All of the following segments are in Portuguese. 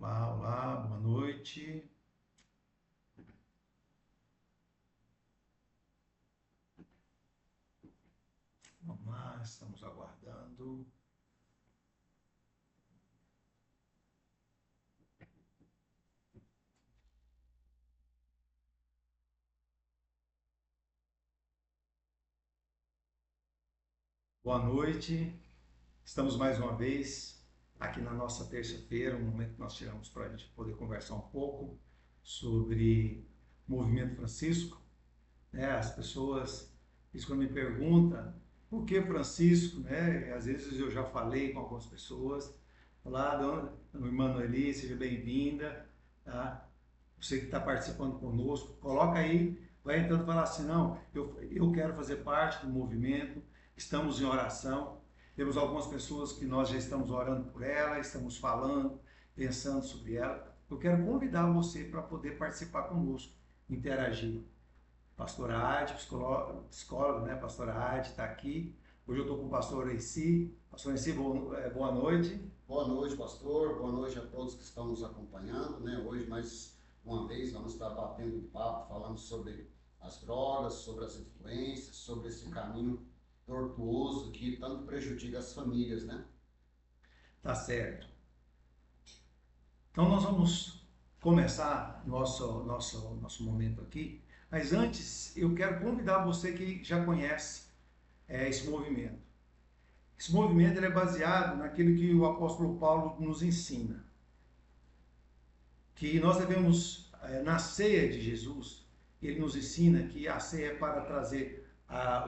Olá, olá, boa noite. Vamos lá, estamos aguardando. Boa noite. Estamos mais uma vez aqui na nossa terça-feira, um momento que nós tiramos para a gente poder conversar um pouco sobre o movimento Francisco. As pessoas, isso quando me perguntam por que Francisco, né? Às vezes eu já falei com algumas pessoas. Olá, dona irmã Noeli, seja bem-vinda. Tá? Você que está participando conosco, coloca aí, vai entrando e fala assim, não, eu quero fazer parte do movimento, estamos em oração, temos algumas pessoas que nós já estamos orando por ela, estamos falando, pensando sobre ela. Eu quero convidar você para poder participar conosco, interagir. Pastora Ade, psicóloga, né? Pastora Ade está aqui. Hoje eu estou com o pastor Ensi. Pastor Ensi, boa noite. Boa noite, pastor. Boa noite a todos que estão nos acompanhando, né? Hoje, mais uma vez, vamos estar batendo um papo, falando sobre as drogas, sobre as influências, sobre esse caminho tortuoso que tanto prejudica as famílias, né? Tá certo. Então nós vamos começar nosso momento aqui, mas antes eu quero convidar você que já conhece esse movimento. Esse movimento ele é baseado naquilo que o apóstolo Paulo nos ensina, que nós devemos, na ceia de Jesus, ele nos ensina que a ceia é para trazer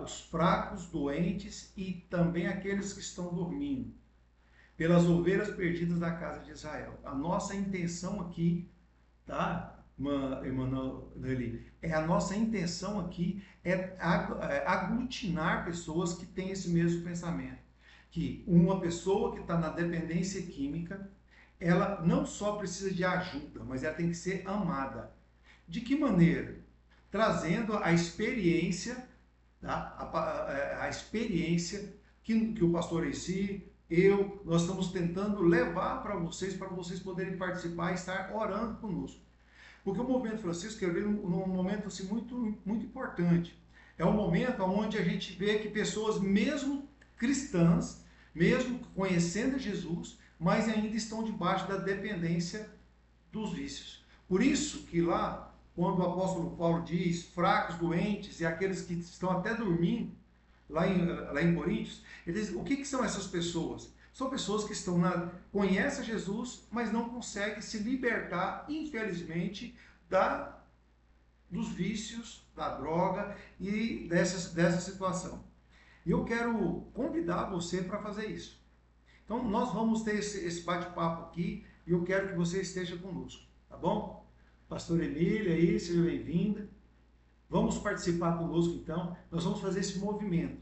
os fracos, doentes e também aqueles que estão dormindo, pelas ovelhas perdidas da casa de Israel. A nossa intenção aqui, tá, Emanuele, a nossa intenção aqui é aglutinar pessoas que têm esse mesmo pensamento. Que uma pessoa que está na dependência química, ela não só precisa de ajuda, mas ela tem que ser amada. De que maneira? Trazendo a experiência, tá? a experiência que o pastor em si, nós estamos tentando levar para vocês poderem participar e estar orando conosco. Porque o movimento Francisco veio num momento assim, muito, muito importante. É um momento onde a gente vê que pessoas, mesmo cristãs, mesmo conhecendo Jesus, mas ainda estão debaixo da dependência dos vícios. Por isso que lá, quando o apóstolo Paulo diz fracos, doentes e aqueles que estão até dormindo, lá em Coríntios, ele diz, o que são essas pessoas? São pessoas que conhecem Jesus, mas não conseguem se libertar, infelizmente, dos vícios, da droga e dessa situação. E eu quero convidar você para fazer isso. Então, nós vamos ter esse bate-papo aqui e eu quero que você esteja conosco, tá bom? Pastor Emília aí, seja bem-vinda. Vamos participar conosco, então. Nós vamos fazer esse movimento,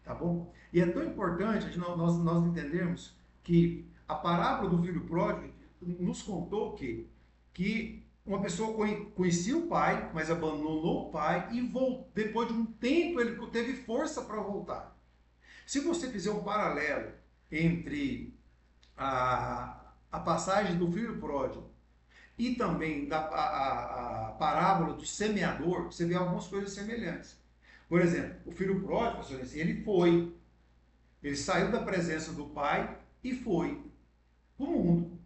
tá bom? E é tão importante nós entendermos que a parábola do filho pródigo nos contou que uma pessoa conhecia o pai, mas abandonou o pai e depois de um tempo ele teve força para voltar. Se você fizer um paralelo entre a passagem do filho pródigo e também a parábola do semeador, você vê algumas coisas semelhantes. Por exemplo, o filho pródigo, ele saiu da presença do pai e foi para o mundo.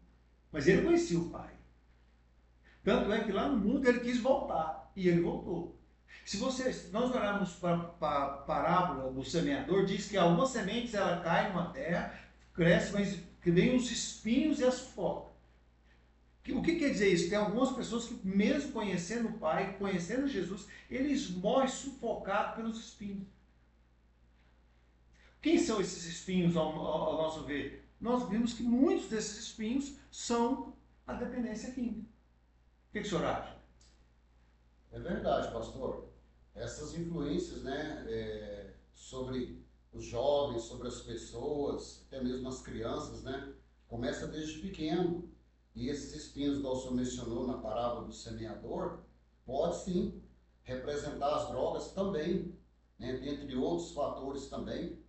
Mas ele conhecia o pai. Tanto é que lá no mundo ele quis voltar e ele voltou. Se nós olharmos para a parábola do semeador, diz que algumas sementes ela cai numa terra, cresce, mas que vem os espinhos e as sufocam. O que quer dizer isso? Tem algumas pessoas que, mesmo conhecendo o Pai, conhecendo Jesus, eles morrem sufocados pelos espinhos. Quem são esses espinhos ao nosso ver? Nós vimos que muitos desses espinhos são a dependência química. O que o senhor acha? É verdade, pastor. Essas influências, né, sobre os jovens, sobre as pessoas, até mesmo as crianças, né, começa desde pequeno. E esses espinhos, que o senhor mencionou na parábola do semeador, pode sim representar as drogas também, né, dentre outros fatores também,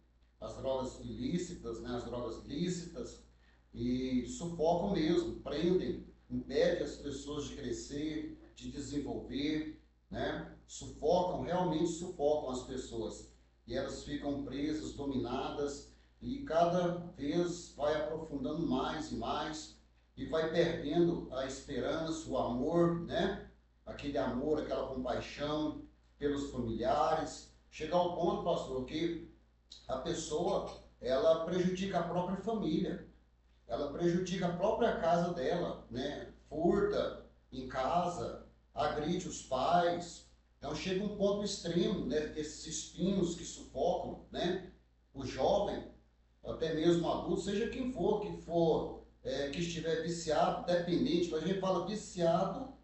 as drogas ilícitas, né, as drogas lícitas, e sufocam mesmo, prendem impede as pessoas de crescer, de desenvolver, né? Sufocam, realmente sufocam as pessoas. E elas ficam presas, dominadas, e cada vez vai aprofundando mais e mais, e vai perdendo a esperança, o amor, né? Aquele amor, aquela compaixão pelos familiares. Chegar ao ponto, pastor, que a pessoa, ela prejudica a própria família, ela prejudica a própria casa dela, né? Furta em casa, agride os pais. Então chega um ponto extremo, né? Esses espinhos que sufocam, né? O jovem, até mesmo o adulto, seja quem for, que estiver viciado, dependente. Quando a gente fala viciado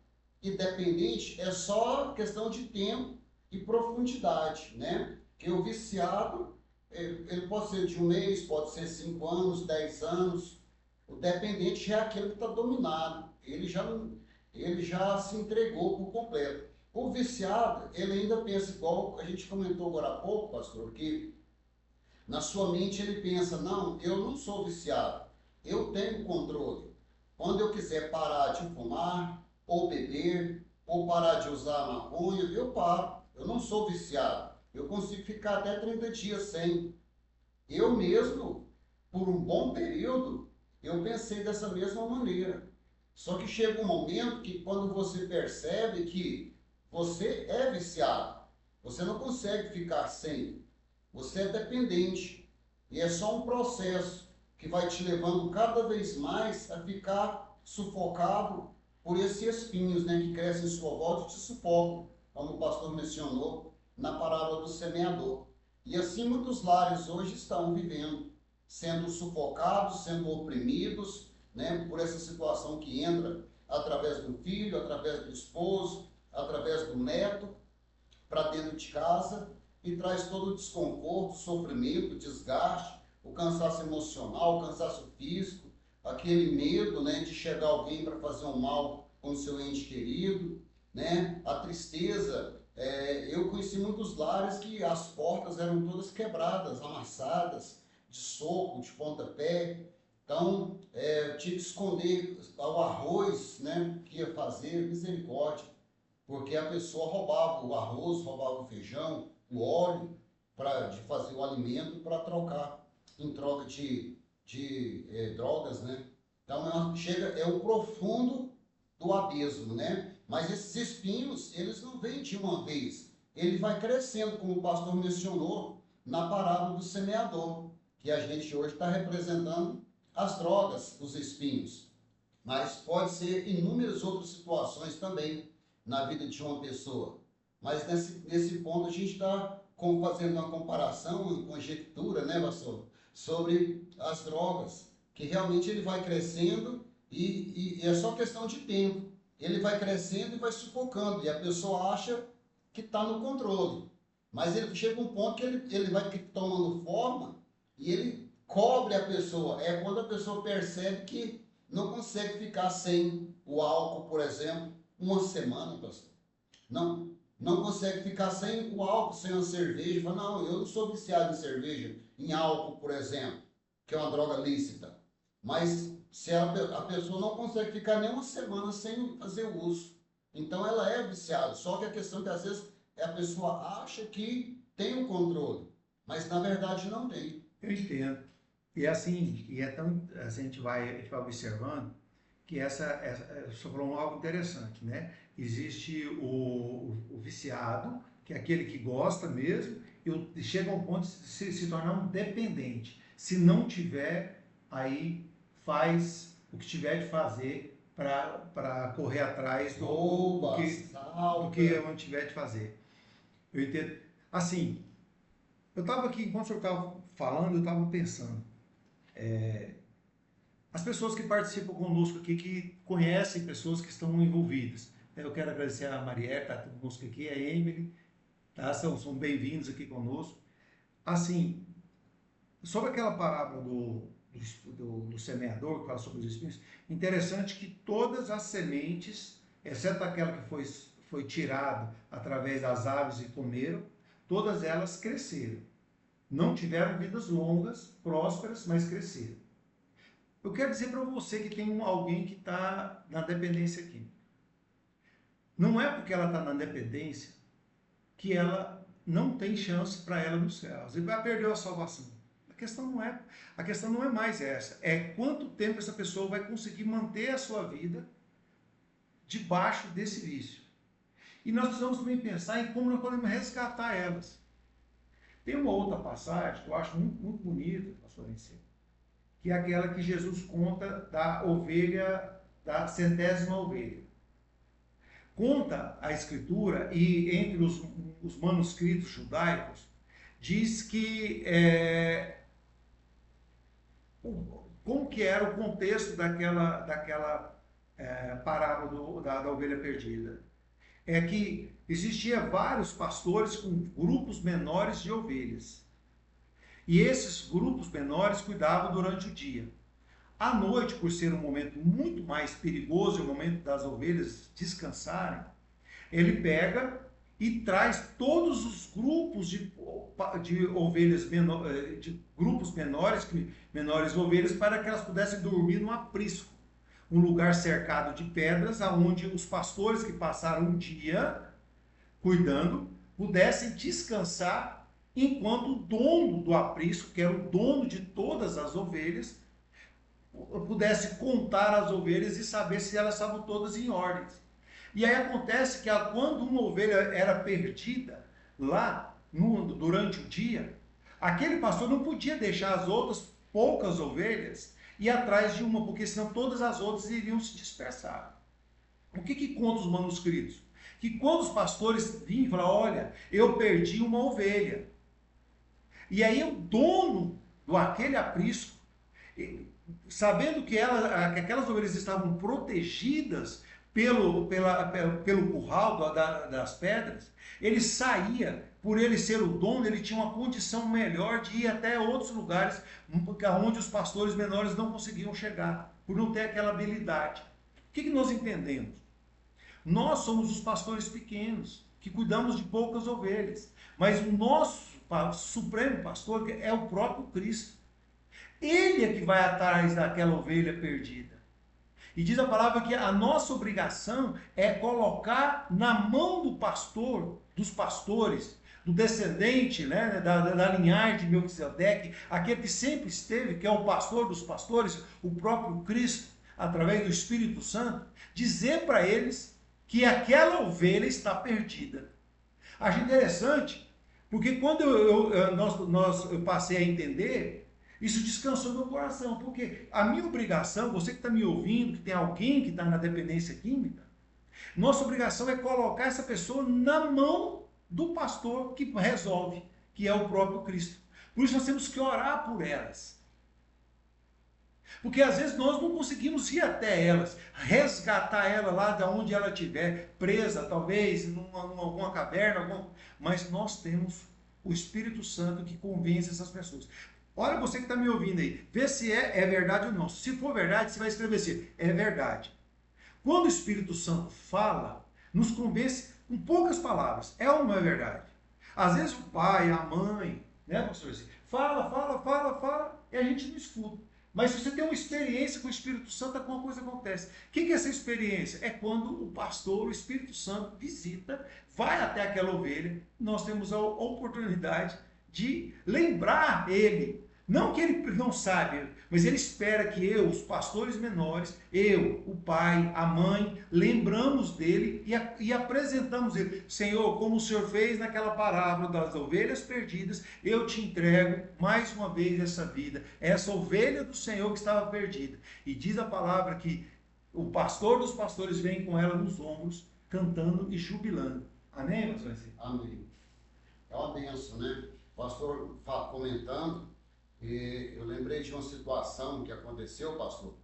e dependente, é só questão de tempo e profundidade, né? Que o viciado, ele pode ser de um mês, pode ser 5 anos, 10 anos. O dependente já é aquele que está dominado. Ele já se entregou por completo. O viciado, ele ainda pensa igual a gente comentou agora há pouco, pastor, que na sua mente ele pensa, não, eu não sou viciado, eu tenho controle. Quando eu quiser parar de fumar, ou beber, ou parar de usar maconha, eu paro. Eu não sou viciado. Eu consigo ficar até 30 dias sem. Eu mesmo, por um bom período, eu pensei dessa mesma maneira. Só que chega um momento que quando você percebe que você é viciado, você não consegue ficar sem. Você é dependente. E é só um processo que vai te levando cada vez mais a ficar sufocado por esses espinhos, né, que crescem em sua volta e te sufocam, como o pastor mencionou na parábola do semeador. E assim muitos lares hoje estão vivendo, sendo sufocados, sendo oprimidos, né, por essa situação que entra através do filho, através do esposo, através do neto, para dentro de casa, e traz todo o desconforto, sofrimento, desgaste, o cansaço emocional, o cansaço físico, aquele medo, né, de chegar alguém para fazer um mal com o seu ente querido, né, a tristeza. Eu conheci muitos lares que as portas eram todas quebradas, amassadas, de soco, de pontapé. Então, tinha que esconder o arroz, né, que ia fazer, misericórdia, porque a pessoa roubava o arroz, roubava o feijão, o óleo de fazer o alimento para trocar, em troca de drogas, né? Então é o profundo do abismo, né? Mas esses espinhos, eles não vêm de uma vez. Ele vai crescendo, como o pastor mencionou na parábola do semeador, que a gente hoje está representando as drogas, os espinhos. Mas pode ser inúmeras outras situações também na vida de uma pessoa. Mas nesse ponto a gente está fazendo uma comparação, uma conjectura, né, pastor, sobre as drogas, que realmente ele vai crescendo e é só questão de tempo. Ele vai crescendo e vai sufocando, e a pessoa acha que está no controle. Mas ele chega um ponto que ele vai tomando forma e ele cobre a pessoa. É quando a pessoa percebe que não consegue ficar sem o álcool, por exemplo, uma semana, pastor. Não consegue ficar sem o álcool, sem a cerveja. Fala, não, eu não sou viciado em cerveja, em álcool, por exemplo, que é uma droga lícita. Mas se a pessoa não consegue ficar nem uma semana sem fazer o uso, então ela é viciada. Só que a questão é que às vezes a pessoa acha que tem o controle, mas na verdade não tem. Eu entendo. E assim, assim, a gente vai observando que você falou algo interessante, né? Existe o viciado, que é aquele que gosta mesmo, e chega a um ponto de se tornar um dependente. Se não tiver, aí faz o que tiver de fazer para correr atrás do que eu tiver de fazer. Eu entendo. Assim, eu estava aqui, enquanto o senhor estava falando, eu estava pensando. As pessoas que participam conosco aqui, que conhecem pessoas que estão envolvidas. Eu quero agradecer a Marielle, que está conosco aqui, a Emily, tá? São bem-vindos aqui conosco. Assim, sobre aquela parábola do semeador, que fala sobre os espinhos, interessante que todas as sementes, exceto aquela que foi tirada através das aves e comeram, todas elas cresceram. Não tiveram vidas longas, prósperas, mas cresceram. Eu quero dizer para você que tem alguém que está na dependência química. Não é porque ela está na dependência que ela não tem chance para ela no céu. Você vai perder a salvação. A questão não é mais essa. É quanto tempo essa pessoa vai conseguir manter a sua vida debaixo desse vício. E nós precisamos também pensar em como nós podemos resgatar elas. Tem uma outra passagem que eu acho muito, muito bonita, pastor Ensino, que é aquela que Jesus conta da ovelha, da centésima ovelha. Conta a escritura, e entre os manuscritos judaicos, diz que como que era o contexto daquela parábola da ovelha perdida. É que existia vários pastores com grupos menores de ovelhas. E esses grupos menores cuidavam durante o dia. À noite, por ser um momento muito mais perigoso, o momento das ovelhas descansarem, ele pega e traz todos os grupos de ovelhas de grupos menores ovelhas, para que elas pudessem dormir no aprisco, um lugar cercado de pedras, aonde os pastores que passaram um dia cuidando pudessem descansar, enquanto o dono do aprisco, que era o dono de todas as ovelhas, pudesse contar as ovelhas e saber se elas estavam todas em ordem. E aí acontece que quando uma ovelha era perdida lá durante o dia, aquele pastor não podia deixar as outras poucas ovelhas ir atrás de uma, porque senão todas as outras iriam se dispersar. O que conta os manuscritos? Que quando os pastores vinham e falavam, olha, eu perdi uma ovelha. E aí o dono do aquele aprisco, sabendo que aquelas ovelhas estavam protegidas pelo curral das pedras, ele saía, por ele ser o dono, ele tinha uma condição melhor de ir até outros lugares onde os pastores menores não conseguiam chegar, por não ter aquela habilidade. O que nós entendemos? Nós somos os pastores pequenos, que cuidamos de poucas ovelhas, mas o nosso supremo pastor é o próprio Cristo. Ele é que vai atrás daquela ovelha perdida. E diz a palavra que a nossa obrigação é colocar na mão do pastor, dos pastores, do descendente, né, da linhagem de Melquisedeque, aquele que sempre esteve, que é o pastor dos pastores, o próprio Cristo, através do Espírito Santo, dizer para eles que aquela ovelha está perdida. Acho interessante, porque quando eu passei a entender, isso descansou meu coração, porque a minha obrigação, você que está me ouvindo, que tem alguém que está na dependência química, nossa obrigação é colocar essa pessoa na mão do pastor que resolve, que é o próprio Cristo. Por isso nós temos que orar por elas. Porque às vezes nós não conseguimos ir até elas, resgatar ela lá de onde ela estiver, presa talvez, em alguma caverna, mas nós temos o Espírito Santo que convence essas pessoas. Olha você que está me ouvindo aí, vê se é verdade ou não. Se for verdade, você vai escrever assim, é verdade. Quando o Espírito Santo fala, nos convence com poucas palavras, é ou não é verdade? Às vezes o pai, a mãe, né, pastor, fala, e a gente não escuta. Mas se você tem uma experiência com o Espírito Santo, alguma coisa acontece. O que é essa experiência? É quando o pastor, o Espírito Santo, visita, vai até aquela ovelha, nós temos a oportunidade de lembrar ele. Não que ele não sabe, mas ele espera que os pastores menores, o pai, a mãe, lembramos dele e apresentamos ele. Senhor, como o Senhor fez naquela parábola das ovelhas perdidas, eu te entrego mais uma vez essa vida, essa ovelha do Senhor que estava perdida. E diz a palavra que o pastor dos pastores vem com ela nos ombros, cantando e jubilando. Amém, pastor? Amém. É uma bênção, né? O pastor comentando, e eu lembrei de uma situação que aconteceu, pastor.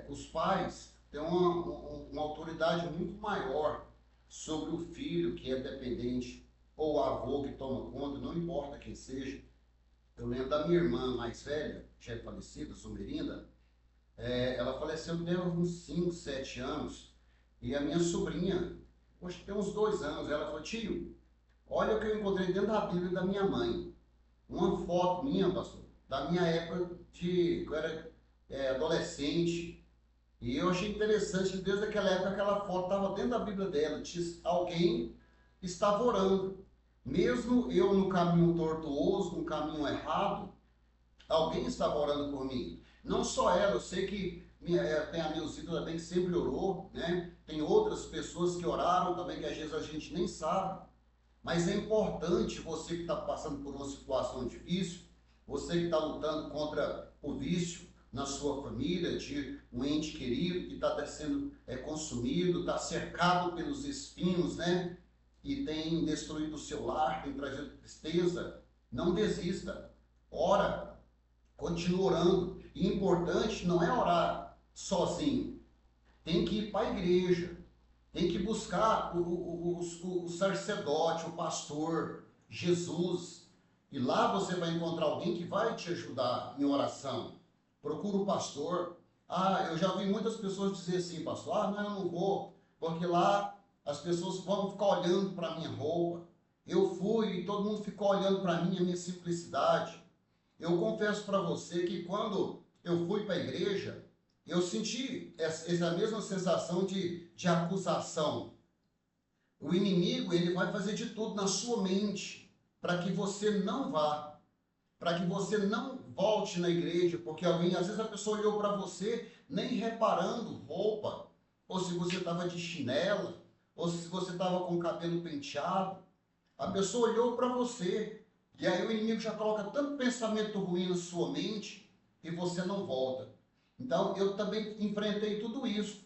Os pais têm uma autoridade muito maior sobre o filho que é dependente, ou o avô que toma conta, não importa quem seja. Eu lembro da minha irmã mais velha, já é falecida, Sumerinda. Ela faleceu tem uns 5, 7 anos, e a minha sobrinha, hoje tem uns 2 anos, ela falou, tio, olha o que eu encontrei dentro da Bíblia da minha mãe. Uma foto minha, pastor, da minha época que eu era adolescente. E eu achei interessante que desde aquela época aquela foto estava dentro da Bíblia dela. Diz, alguém estava orando. Mesmo eu no caminho tortuoso, no caminho errado, alguém estava orando por mim. Não só ela, eu sei que tem a Nilzita também que sempre orou, né? Tem outras pessoas que oraram também, que às vezes a gente nem sabe. Mas é importante você que está passando por uma situação difícil, você que está lutando contra o vício na sua família, de um ente querido que está sendo consumido, está cercado pelos espinhos, né? E tem destruído o seu lar, tem trazido tristeza. Não desista. Ora, continua orando. E importante não é orar sozinho. Tem que ir para a igreja. Tem que buscar o sacerdote, o pastor, Jesus. E lá você vai encontrar alguém que vai te ajudar em oração. Procura o pastor. Ah, eu já vi muitas pessoas dizer assim, pastor, não, eu não vou, porque lá as pessoas vão ficar olhando para a minha roupa. Eu fui e todo mundo ficou olhando para mim, a minha simplicidade. Eu confesso para você que quando eu fui para a igreja, eu senti essa mesma sensação de acusação. O inimigo, ele vai fazer de tudo na sua mente para que você não vá, para que você não volte na igreja, porque alguém, às vezes a pessoa olhou para você nem reparando roupa, ou se você estava de chinela, ou se você estava com o cabelo penteado. A pessoa olhou para você, e aí o inimigo já coloca tanto pensamento ruim na sua mente que você não volta. Então, eu também enfrentei tudo isso,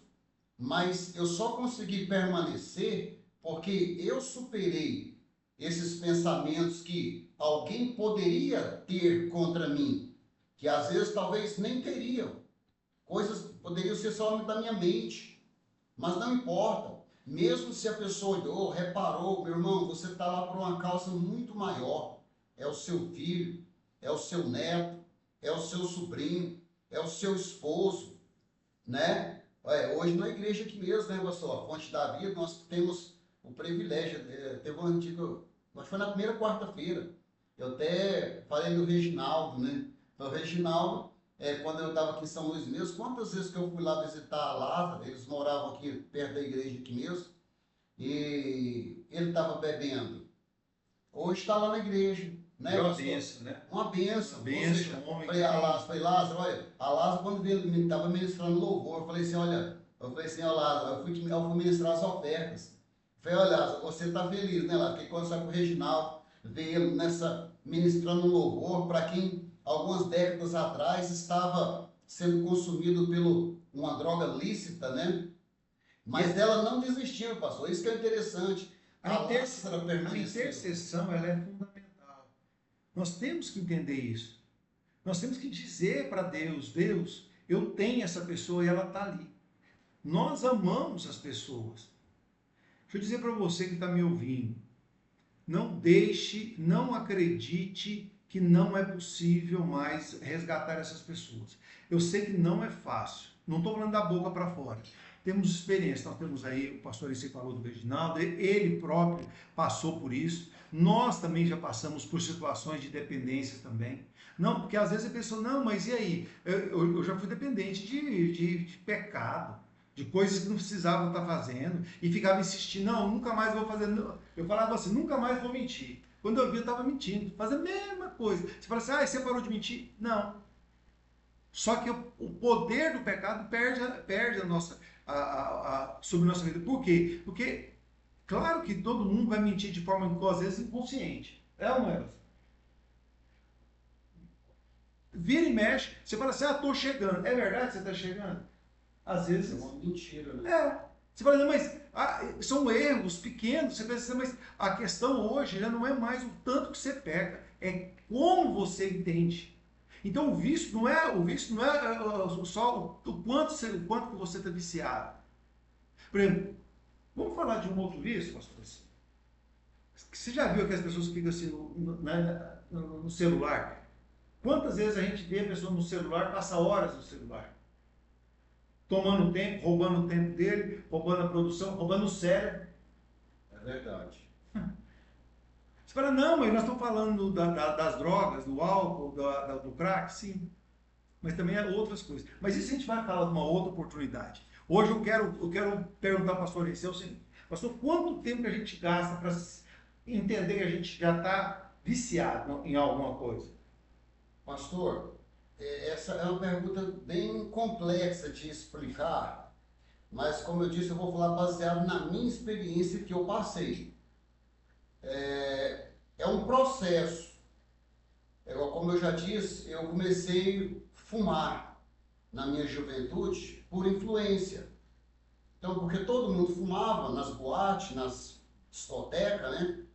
mas eu só consegui permanecer porque eu superei esses pensamentos que alguém poderia ter contra mim, que às vezes talvez nem teriam, coisas poderiam ser só da minha mente, mas não importa. Mesmo se a pessoa olhou, reparou, meu irmão, você está lá por uma causa muito maior. É o seu filho, é o seu neto, é o seu sobrinho, é o seu esposo, né? Hoje na igreja aqui mesmo, né, pastor? A Fonte da Vida, nós temos o privilégio, teve um antigo, acho que foi na primeira quarta-feira, eu até falei do Reginaldo, né? O Reginaldo, quando eu estava aqui em São Luís mesmo, quantas vezes que eu fui lá visitar a Lázaro, eles moravam aqui perto da igreja aqui mesmo, e ele estava bebendo. Hoje está lá na igreja, né? Uma benção, né? Uma benção. Uma benção, um homem Falei, Lázaro, olha, a Lázaro, quando ele estava ministrando louvor, eu falei assim, ó Lázaro, eu fui ministrar as ofertas. Eu falei, olha, Lázaro, você está feliz, né, Lázaro? Porque quando você com o Reginaldo, ver ele ministrando louvor, para quem algumas décadas atrás estava sendo consumido por uma droga lícita, né? Mas ela não desistiu, pastor. Isso que é interessante. A intercessão, ela é fundamental. Nós temos que entender isso. Nós temos que dizer para Deus, Deus, eu tenho essa pessoa e ela está ali. Nós amamos as pessoas. Deixa eu dizer para você que está me ouvindo, não acredite que não é possível mais resgatar essas pessoas. Eu sei que não é fácil, não estou falando da boca para fora. Temos experiência, nós temos aí, o pastor Issei falou do Reginaldo, ele próprio passou por isso. Nós também já passamos por situações de dependências também. Não, porque às vezes a pessoa, não, mas e aí? Eu já fui dependente de pecado, de coisas que não precisava estar fazendo, e ficava insistindo, não, nunca mais vou fazer. Eu falava assim, nunca mais vou mentir. Quando eu vi, eu estava mentindo, fazendo a mesma coisa. Você fala assim, você parou de mentir? Não. Só que o poder do pecado perde sobre a nossa vida. Por quê? Porque, claro que todo mundo vai mentir de forma, às vezes, inconsciente. É ou não é? Vira e mexe, você fala assim, estou chegando. É verdade que você está chegando? Às vezes... É uma mentira, né? Você fala, mas são erros pequenos. Você pensa assim, mas a questão hoje já não é mais o tanto que você peca, é como você entende. Então o vício não é só o quanto que você está viciado. Por exemplo, vamos falar de um outro vício, pastor? Você já viu que as pessoas ficam assim no celular? Quantas vezes a gente vê a pessoa no celular, passa horas no celular? Tomando tempo, roubando o tempo dele, roubando a produção, roubando o cérebro. É verdade. Você fala, não, mas nós estamos falando das drogas, do álcool, do crack, sim. mas também há outras coisas. Mas isso a gente vai falar de uma outra oportunidade. Hoje eu quero perguntar para o pastor Liceu o seguinte: pastor, quanto tempo que a gente gasta para entender que a gente já está viciado em alguma coisa? Pastor, essa é uma pergunta bem complexa de explicar, mas como eu disse, eu vou falar baseado na minha experiência que eu passei. É um processo. Como eu já disse, eu comecei a fumar na minha juventude por influência. Então, porque todo mundo fumava nas boates, nas discotecas, né?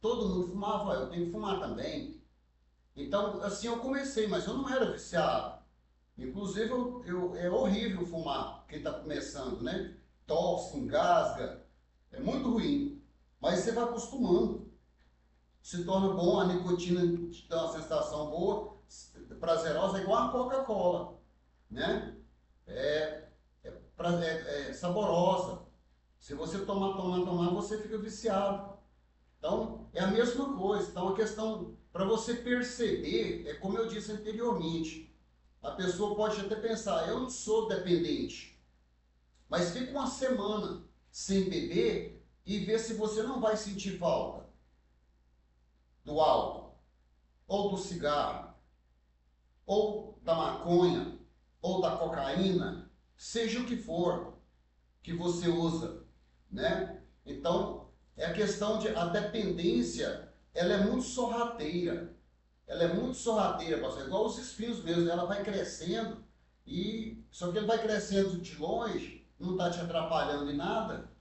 Todo mundo fumava, eu tenho que fumar também. Então, assim eu comecei, mas eu não era viciado. Inclusive, é horrível fumar, quem está começando, né? Tosse, engasga, é muito ruim. Mas você vai acostumando, se torna bom, a nicotina te dá uma sensação boa, prazerosa, é igual a Coca-Cola, né? É saborosa. Se você tomar, você fica viciado. Então, é a mesma coisa. Então, a questão, para você perceber, é como eu disse anteriormente, a pessoa pode até pensar, eu não sou dependente, mas fica uma semana sem beber e vê se você não vai sentir falta do álcool, ou do cigarro, ou da maconha, ou da cocaína, seja o que for que você usa, né? Então, é a questão de a dependência, ela é muito sorrateira. Ela é muito sorrateira, pastor, igual os espinhos mesmo, ela vai crescendo e só que ele vai crescendo de longe, não está te atrapalhando em nada,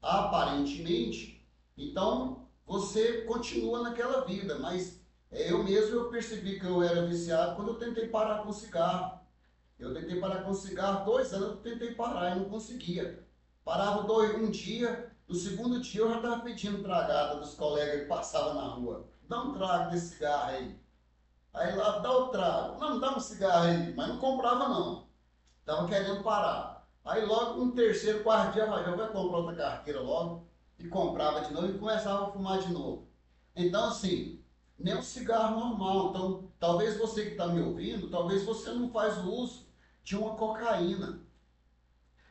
aparentemente. Então, você continua naquela vida, mas eu mesmo eu percebi que eu era viciado quando eu tentei parar com o cigarro. Eu tentei parar com o cigarro, 2 anos eu tentei parar e não conseguia. Parava um dia, no segundo dia eu já estava pedindo tragada dos colegas que passavam na rua. Dá um trago desse cigarro aí. Aí lá, dá o trago. Não, dá um cigarro aí. Mas não comprava não. Estava querendo parar. Aí logo no terceiro, quarto dia, já vai comprar outra carteira logo. E comprava de novo e começava a fumar de novo. Então assim, nem um cigarro normal. Então, talvez você que está me ouvindo, talvez você não faz o uso de uma cocaína.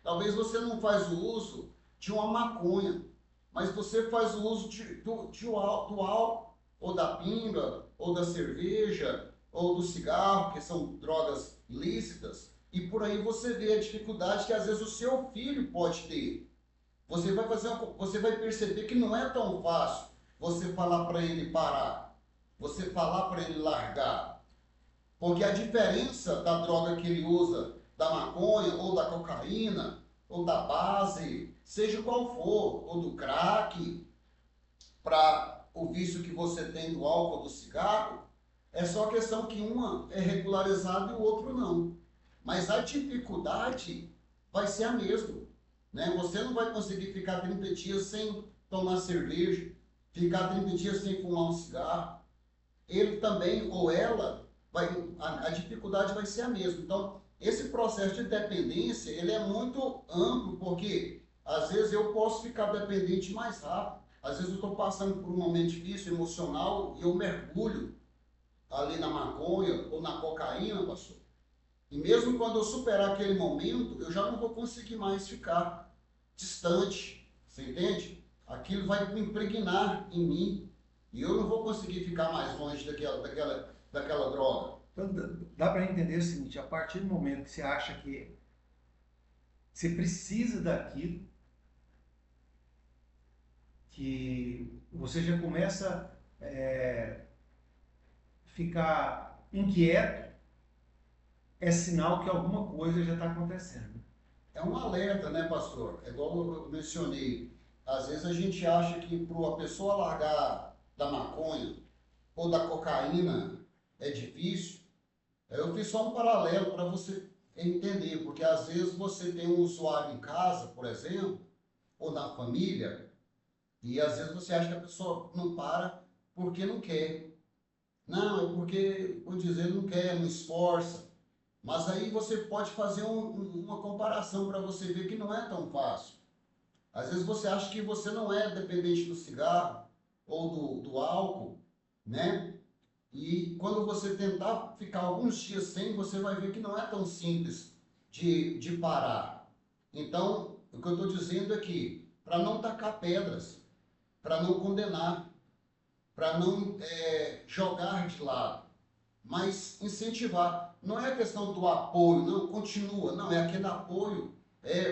Talvez você não faz o uso de uma maconha, mas você faz o uso do álcool, ou da pinga, ou da cerveja, ou do cigarro, que são drogas lícitas, e por aí você vê a dificuldade que às vezes o seu filho pode ter. Você vai perceber que não é tão fácil você falar para ele parar, você falar para ele largar. Porque a diferença da droga que ele usa, da maconha, ou da cocaína, ou da base, seja qual for, ou do crack, para o vício que você tem do álcool ou do cigarro, é só questão que uma é regularizada e o outro não. Mas a dificuldade vai ser a mesma. Né? Você não vai conseguir ficar 30 dias sem tomar cerveja, ficar 30 dias sem fumar um cigarro. Ele também, ou ela, a dificuldade vai ser a mesma. Então, esse processo de dependência, ele é muito amplo, porque às vezes eu posso ficar dependente mais rápido. Às vezes eu estou passando por um momento difícil, emocional, e eu mergulho ali na maconha ou na cocaína, pastor. E mesmo quando eu superar aquele momento, eu já não vou conseguir mais ficar distante, você entende? Aquilo vai me impregnar em mim, e eu não vou conseguir ficar mais longe daquela droga. Então, dá para entender o seguinte: a partir do momento que você acha que você precisa daquilo, que você já começa a ficar inquieto, é sinal que alguma coisa já está acontecendo. É um alerta, né, pastor? É igual eu mencionei. Às vezes a gente acha que para uma pessoa largar da maconha ou da cocaína é difícil. Eu fiz só um paralelo para você entender, porque às vezes você tem um usuário em casa, por exemplo, ou na família, e às vezes você acha que a pessoa não para porque não quer. Não, é porque, vou dizer, não quer, não esforça. Mas aí você pode fazer uma comparação para você ver que não é tão fácil. Às vezes você acha que você não é dependente do cigarro ou do álcool, né? E quando você tentar ficar alguns dias sem, você vai ver que não é tão simples de parar. Então, o que eu estou dizendo é que, para não tacar pedras, para não condenar, para não jogar de lado, mas incentivar. Não é a questão do apoio, não, continua, não, é aquele apoio.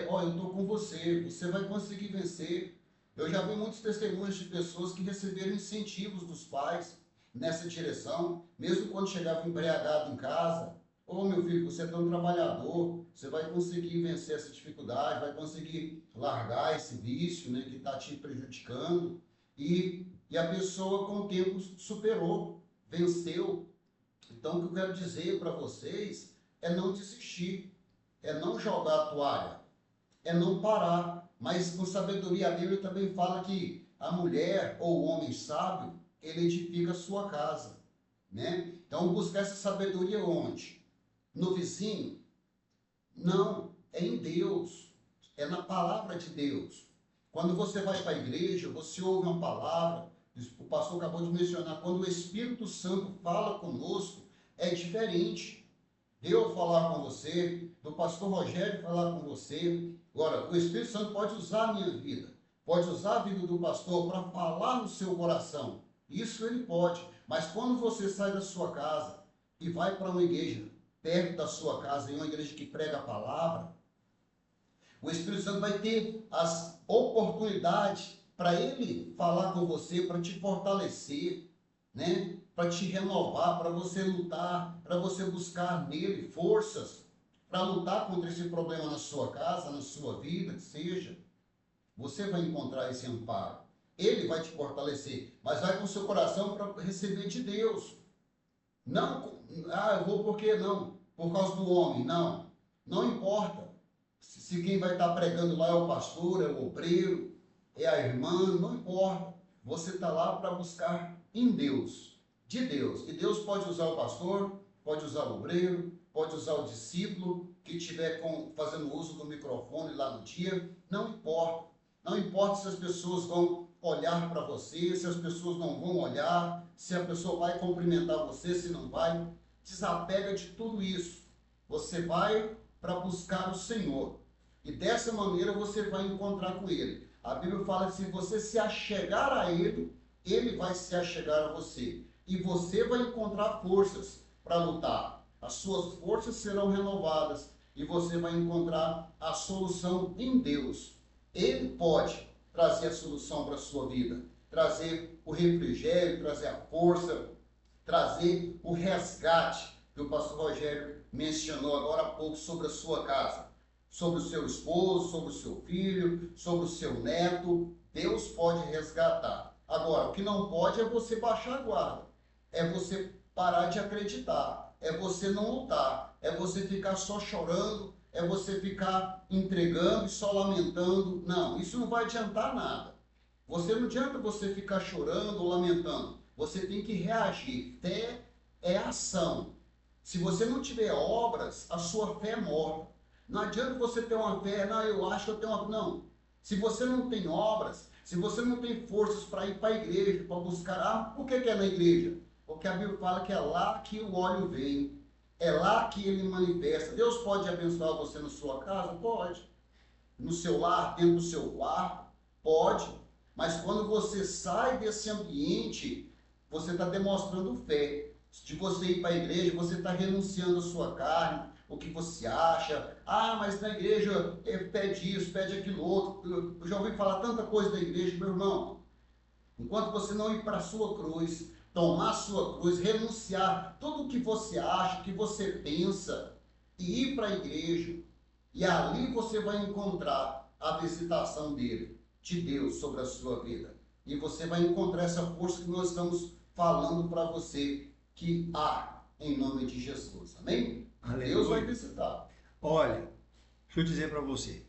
Ó, eu estou com você, você vai conseguir vencer. Eu já vi muitos testemunhos de pessoas que receberam incentivos dos pais nessa direção, mesmo quando chegava embriagado em casa. Ô meu filho, você é tão trabalhador, você vai conseguir vencer essa dificuldade, vai conseguir largar esse vício, né, que está te prejudicando. E a pessoa com o tempo superou, venceu. Então o que eu quero dizer para vocês é não desistir, é não jogar a toalha, é não parar. Mas com sabedoria a Bíblia também fala que a mulher ou o homem sábio, ele edifica a sua casa, né? Então buscar essa sabedoria onde? No vizinho? Não, é em Deus, é na palavra de Deus. Quando você vai para a igreja, você ouve uma palavra, o pastor acabou de mencionar, quando o Espírito Santo fala conosco, é diferente. Eu falar com você, do pastor Rogério falar com você. Agora, o Espírito Santo pode usar a minha vida, pode usar a vida do pastor para falar no seu coração. Isso ele pode. Mas quando você sai da sua casa e vai para uma igreja perto da sua casa, em uma igreja que prega a palavra, o Espírito Santo vai ter as oportunidades para ele falar com você, para te fortalecer, né? Para te renovar, para você lutar, para você buscar nele forças para lutar contra esse problema na sua casa, na sua vida, que seja. Você vai encontrar esse amparo. Ele vai te fortalecer, mas vai com o seu coração para receber de Deus. Não, eu vou por quê? Não, por causa do homem. Não, não importa. Se quem vai estar pregando lá é o pastor, é o obreiro, é a irmã, não importa. Você está lá para buscar em Deus, de Deus. E Deus pode usar o pastor, pode usar o obreiro, pode usar o discípulo que estiver fazendo uso do microfone lá no dia. Não importa. Não importa se as pessoas vão olhar para você, se as pessoas não vão olhar, se a pessoa vai cumprimentar você, se não vai. Desapega de tudo isso. Você vai para buscar o Senhor. E dessa maneira você vai encontrar com Ele. A Bíblia fala que se você se achegar a Ele, Ele vai se achegar a você. E você vai encontrar forças para lutar. As suas forças serão renovadas. E você vai encontrar a solução em Deus. Ele pode trazer a solução para a sua vida. Trazer o refrigério, trazer a força, trazer o resgate que o pastor Rogério mencionou agora há pouco sobre a sua casa, sobre o seu esposo, sobre o seu filho, sobre o seu neto. Deus pode resgatar. Agora, o que não pode é você baixar a guarda, é você parar de acreditar, é você não lutar, é você ficar só chorando, é você ficar entregando e só lamentando. Não, isso não vai adiantar nada. Não adianta você ficar chorando ou lamentando. Você tem que reagir. Fé é ação. Se você não tiver obras, a sua fé é morta. Não adianta você ter uma fé, não, eu acho que eu tenho uma... Não. Se você não tem obras, se você não tem forças para ir para a igreja, para buscar... por que é na igreja? Porque a Bíblia fala que é lá que o óleo vem. É lá que ele manifesta. Deus pode abençoar você na sua casa? Pode. No seu lar, dentro do seu quarto? Pode. Mas quando você sai desse ambiente, você está demonstrando fé. De você ir para a igreja, você está renunciando à sua carne, o que você acha. Mas na igreja pede isso, pede aquilo outro. Eu já ouvi falar tanta coisa da igreja, meu irmão. Enquanto você não ir para a sua cruz, tomar a sua cruz, renunciar tudo o que você acha, que você pensa, e ir para a igreja, e ali você vai encontrar a visitação dele, de Deus, sobre a sua vida. E você vai encontrar essa força que nós estamos falando para você, que há em nome de Jesus. Amém? Aleluia. Deus vai visitar. Olha, deixa eu dizer para você,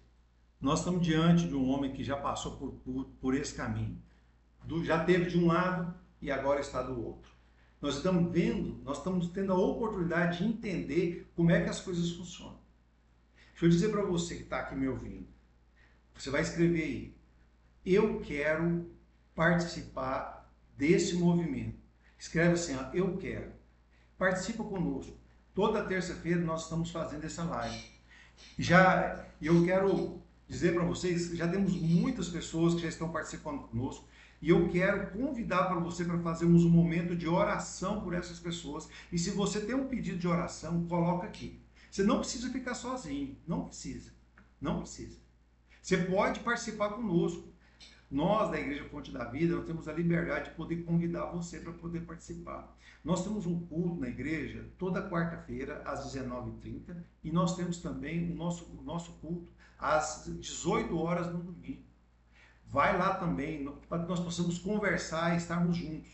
nós estamos diante de um homem que já passou por esse caminho. Já teve de um lado e agora está do outro. Nós estamos tendo a oportunidade de entender como é que as coisas funcionam. Deixa eu dizer para você que está aqui me ouvindo. Você vai escrever aí, eu quero participar desse movimento. Escreve assim, ó, eu quero. Participa conosco. Toda terça-feira nós estamos fazendo essa live. E eu quero dizer para vocês, já temos muitas pessoas que já estão participando conosco, e eu quero convidar para você para fazermos um momento de oração por essas pessoas. E se você tem um pedido de oração, coloca aqui. Você não precisa ficar sozinho, não precisa. Não precisa. Você pode participar conosco. Nós, da Igreja Fonte da Vida, nós temos a liberdade de poder convidar você para poder participar. Nós temos um culto na igreja toda quarta-feira, às 19h30, e nós temos também o nosso culto às 18 horas no domingo. Vai lá também, para que nós possamos conversar e estarmos juntos.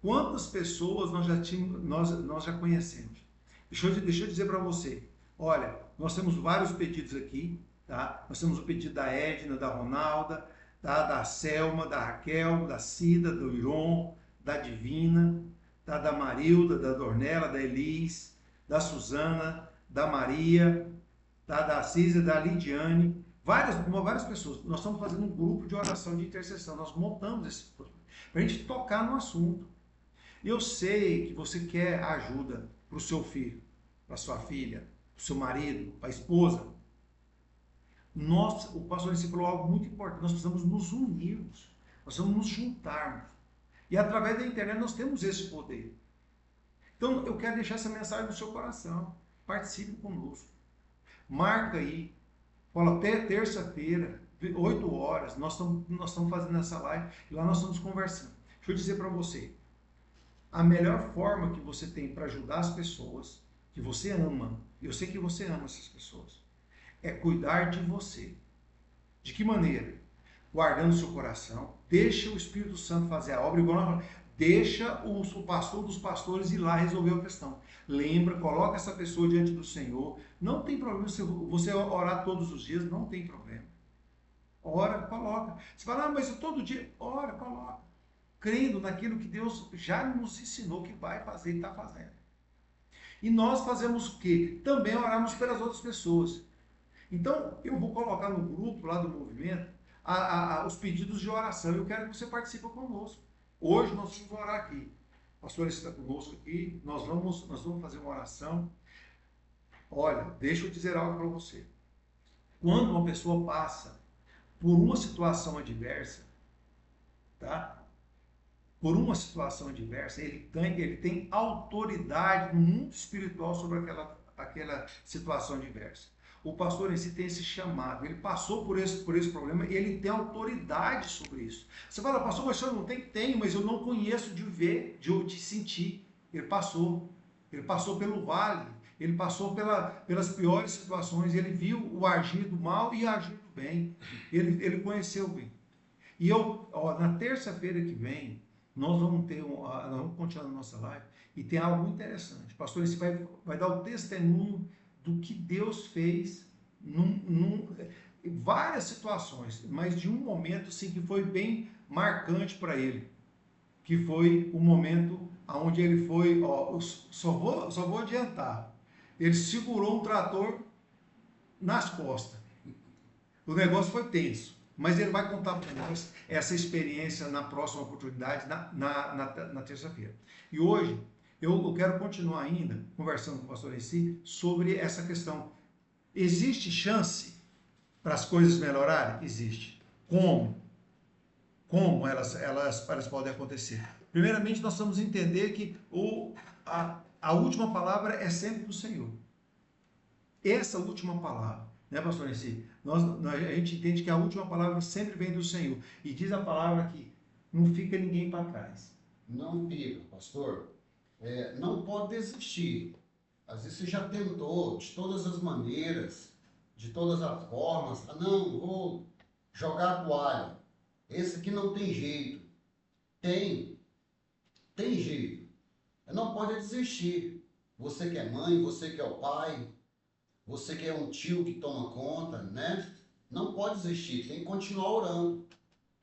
Quantas pessoas nós já conhecemos? Deixa eu dizer para você, olha, nós temos vários pedidos aqui, tá? Nós temos o pedido da Edna, da Ronalda, da Selma, da Raquel, da Cida, do Iron, da Divina, da Marilda, da Dornella, da Elis, da Suzana, da Maria, da Císia, da Lidiane, várias pessoas. Nós estamos fazendo um grupo de oração, de intercessão. Nós montamos esse para a gente tocar no assunto. Eu sei que você quer ajuda para o seu filho, para a sua filha, para o seu marido, para a esposa. O pastor Nissi falou algo muito importante. Nós precisamos nos unirmos. Nós precisamos nos juntarmos. E através da internet nós temos esse poder. Então eu quero deixar essa mensagem no seu coração. Participe conosco. Marca aí. Fala até terça-feira, 8 horas. Nós estamos fazendo essa live e lá nós estamos conversando. Deixa eu dizer para você. A melhor forma que você tem para ajudar as pessoas que você ama, eu sei que você ama essas pessoas, é cuidar de você. De que maneira? Guardando o seu coração, deixa o Espírito Santo fazer a obra, igual nós falamos, deixa o pastor dos pastores ir lá resolver a questão. Lembra, coloca essa pessoa diante do Senhor. Não tem problema se você orar todos os dias, não tem problema. Ora, coloca. Você fala, mas eu todo dia, ora, coloca. Crendo naquilo que Deus já nos ensinou que vai fazer e está fazendo. E nós fazemos o quê? Também oramos pelas outras pessoas. Então, eu vou colocar no grupo lá do movimento os pedidos de oração. Eu quero que você participe conosco. Hoje nós vamos orar aqui. O pastor está conosco aqui. Nós vamos fazer uma oração. Olha, deixa eu dizer algo para você. Quando uma pessoa passa por uma situação adversa, tá? Por uma situação adversa, ele tem autoridade no mundo espiritual sobre aquela situação adversa. O pastor em si tem esse chamado, ele passou por esse problema e ele tem autoridade sobre isso. Você fala, pastor, mas o senhor não tem? Tem, mas eu não conheço de ver, de sentir. Ele passou pelo vale, ele passou pelas piores situações, ele viu o agir do mal e o agir do bem, ele conheceu bem. E na terça-feira que vem, nós vamos continuar a nossa live e tem algo interessante. O pastor esse vai dar o testemunho do que Deus fez em várias situações, mas de um momento sim, que foi bem marcante para ele, que foi o momento onde ele foi, só vou adiantar, ele segurou um trator nas costas. O negócio foi tenso. Mas ele vai contar para nós essa experiência na próxima oportunidade, na terça-feira. E hoje, eu quero continuar ainda conversando com o pastor Essi sobre essa questão. Existe chance para as coisas melhorarem? Existe. Como? Como elas podem acontecer? Primeiramente, nós vamos entender que a última palavra é sempre do Senhor. Essa última palavra, né, pastor Essi? A gente entende que a última palavra sempre vem do Senhor. E diz a palavra que não fica ninguém para trás. Não fica, pastor. Não pode desistir. Às vezes você já tentou de todas as maneiras, de todas as formas. Não, vou jogar a toalha. Esse aqui não tem jeito. Tem jeito. Não pode desistir. Você que é mãe, você que é o pai, você que é um tio que toma conta, né? Não pode desistir, tem que continuar orando.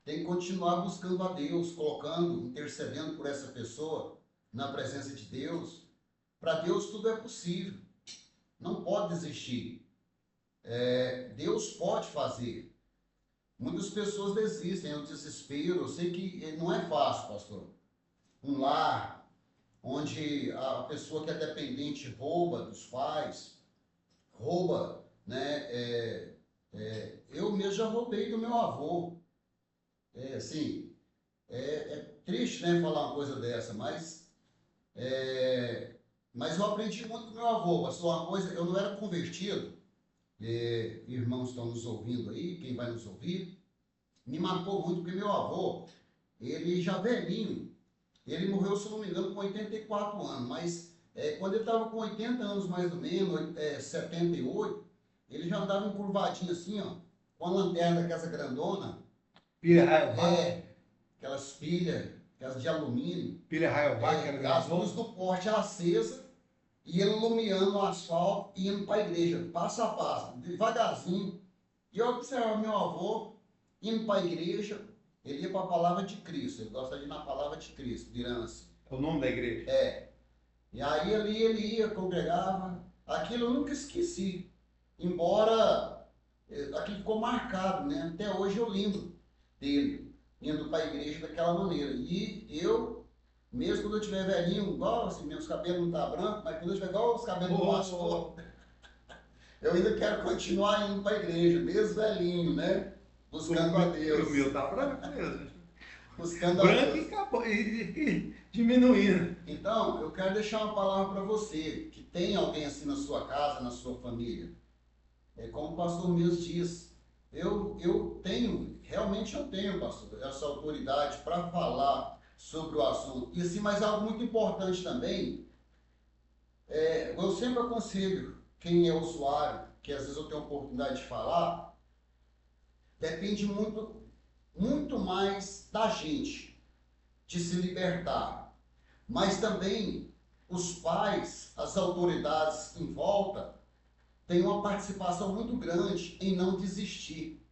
Tem que continuar buscando a Deus, colocando, intercedendo por essa pessoa na presença de Deus. Para Deus tudo é possível. Não pode desistir. Deus pode fazer. Muitas pessoas desistem, é o desespero. Eu sei que não é fácil, pastor. Um lar, onde a pessoa que é dependente rouba dos pais, rouba, né? Eu mesmo já roubei do meu avô. Assim, é triste, né, falar uma coisa dessa, mas eu aprendi muito com meu avô. Pastor, uma coisa, eu não era convertido, irmãos estão nos ouvindo aí, quem vai nos ouvir, me marcou muito, porque meu avô, ele já velhinho, ele morreu, se eu não me engano, com 84 anos, mas quando ele estava com 80 anos mais ou menos, 78, ele já andava encurvadinho assim, ó, com a lanterna da casa grandona, Pilha Rayovac. Aquelas pilhas, aquelas de alumínio, Pilha Rayovac, as luzes do porte acesa, e ele iluminando o asfalto e indo para a igreja, passo a passo, devagarzinho. E eu observava meu avô indo para a igreja, ele ia para a palavra de Cristo, ele gosta de ir na palavra de Cristo, de herança. É o nome da igreja? E aí ali ele ia, congregava, aquilo eu nunca esqueci, embora aquilo ficou marcado, né? Até hoje eu lembro dele, indo para a igreja daquela maneira. E eu, mesmo quando eu estiver velhinho, igual assim, meus cabelos não estão brancos, mas quando eu estiver igual os cabelos do pastor, eu ainda quero continuar indo para a igreja, mesmo velhinho, né? Buscando a Deus. O meu está branco mesmo. Buscando a Branco Deus. E acabou, e diminuindo. Então, eu quero deixar uma palavra para você, que tem alguém assim na sua casa, na sua família. Como o pastor mesmo diz, eu tenho, realmente eu tenho, pastor, essa autoridade para falar sobre o assunto. E assim, mas algo muito importante também, eu sempre aconselho quem é usuário, que às vezes eu tenho a oportunidade de falar, depende muito, muito mais da gente, de se libertar. Mas também os pais, as autoridades em volta, têm uma participação muito grande em não desistir,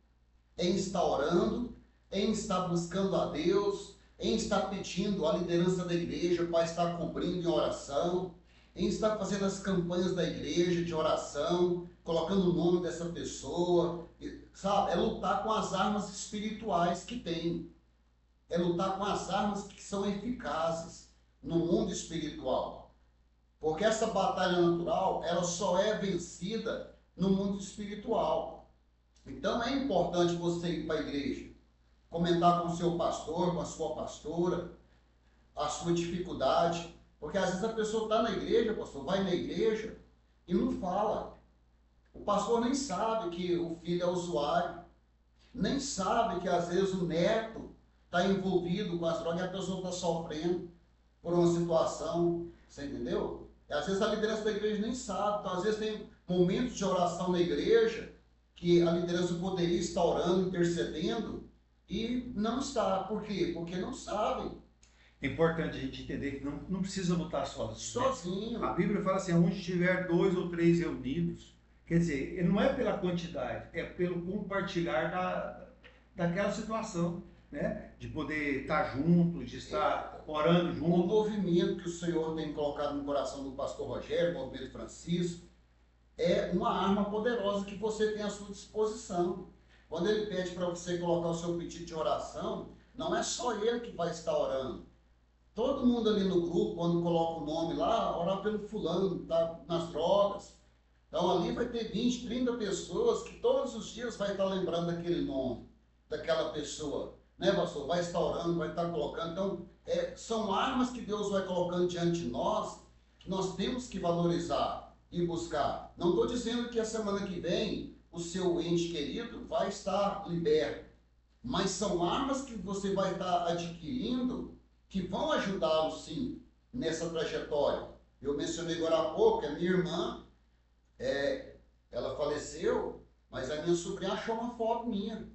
em estar orando, em estar buscando a Deus, em estar pedindo a liderança da igreja para estar cumprindo em oração, em estar fazendo as campanhas da igreja de oração, colocando o nome dessa pessoa, sabe? É lutar com as armas espirituais que tem, é lutar com as armas que são eficazes no mundo espiritual. Porque essa batalha natural, ela só é vencida no mundo espiritual. Então é importante você ir para a igreja, comentar com o seu pastor, com a sua pastora, a sua dificuldade. Porque às vezes a pessoa está na igreja, pastor, vai na igreja e não fala. O pastor nem sabe que o filho é usuário, nem sabe que às vezes o neto está envolvido com as drogas e a pessoa está sofrendo por uma situação, você entendeu? E às vezes a liderança da igreja nem sabe. Então, às vezes tem momentos de oração na igreja que a liderança poderia estar orando, intercedendo, e não está. Por quê? Porque não sabem. É importante a gente entender que não precisa lutar sozinho. Sozinho. A Bíblia fala assim, onde tiver 2 ou 3 reunidos, quer dizer, não é pela quantidade, é pelo compartilhar daquela situação, né? De poder estar junto, de estar orando junto. O movimento que o Senhor tem colocado no coração do pastor Rogério, o movimento Francisco, é uma arma poderosa que você tem à sua disposição. Quando ele pede para você colocar o seu pedido de oração, não é só ele que vai estar orando. Todo mundo ali no grupo, quando coloca o nome lá, orar pelo fulano, tá nas drogas. Então ali vai ter 20, 30 pessoas que todos os dias vai estar lembrando daquele nome, daquela pessoa. Né, pastor? Vai estar orando, vai estar colocando. Então, são armas que Deus vai colocando diante de nós, que nós temos que valorizar e buscar. Não estou dizendo que a semana que vem o seu ente querido vai estar liberto, mas são armas que você vai estar adquirindo que vão ajudá-lo, sim, nessa trajetória. Eu mencionei agora há pouco que a minha irmã, ela faleceu, mas a minha sobrinha achou uma foto minha,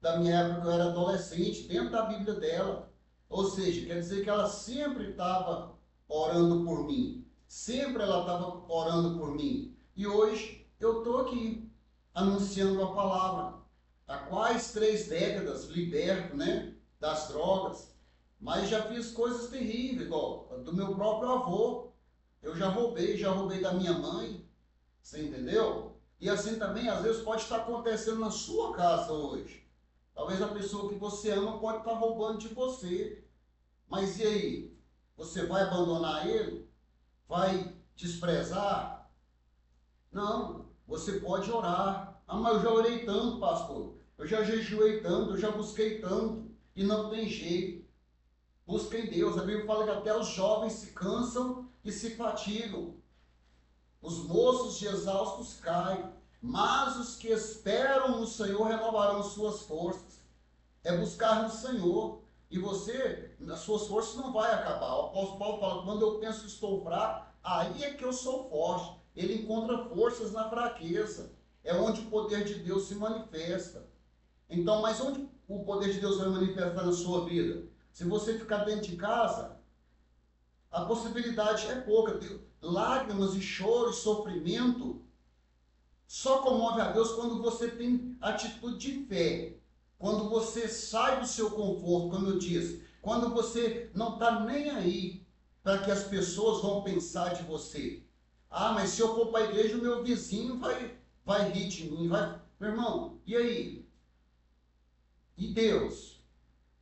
da minha época que eu era adolescente, dentro da Bíblia dela. Ou seja, quer dizer que ela sempre estava orando por mim. Sempre ela estava orando por mim. E hoje eu estou aqui, anunciando a palavra. Há quase 3 décadas liberto, né, das drogas. Mas já fiz coisas terríveis, igual do meu próprio avô. Eu já roubei da minha mãe. Você entendeu? E assim também, às vezes, pode estar acontecendo na sua casa hoje. Talvez a pessoa que você ama pode estar roubando de você. Mas e aí? Você vai abandonar ele? Vai desprezar? Não, você pode orar. Ah, mas eu já orei tanto, pastor. Eu já jejuei tanto, eu já busquei tanto. E não tem jeito. Busca em Deus. A Bíblia fala que até os jovens se cansam e se fatigam. Os moços de exaustos caem. Mas os que esperam no Senhor renovarão suas forças. É buscar no Senhor. E você, as suas forças não vai acabar. O apóstolo Paulo fala, quando eu penso que estou fraco, aí é que eu sou forte. Ele encontra forças na fraqueza. É onde o poder de Deus se manifesta. Então, mas onde o poder de Deus vai manifestar na sua vida? Se você ficar dentro de casa, a possibilidade é pouca. Lágrimas e choro e sofrimento só comove a Deus quando você tem atitude de fé. Quando você sai do seu conforto, como eu disse. Quando você não está nem aí para que as pessoas vão pensar de você. Ah, mas se eu for para a igreja, o meu vizinho vai rir de mim. Meu irmão, e aí? E Deus?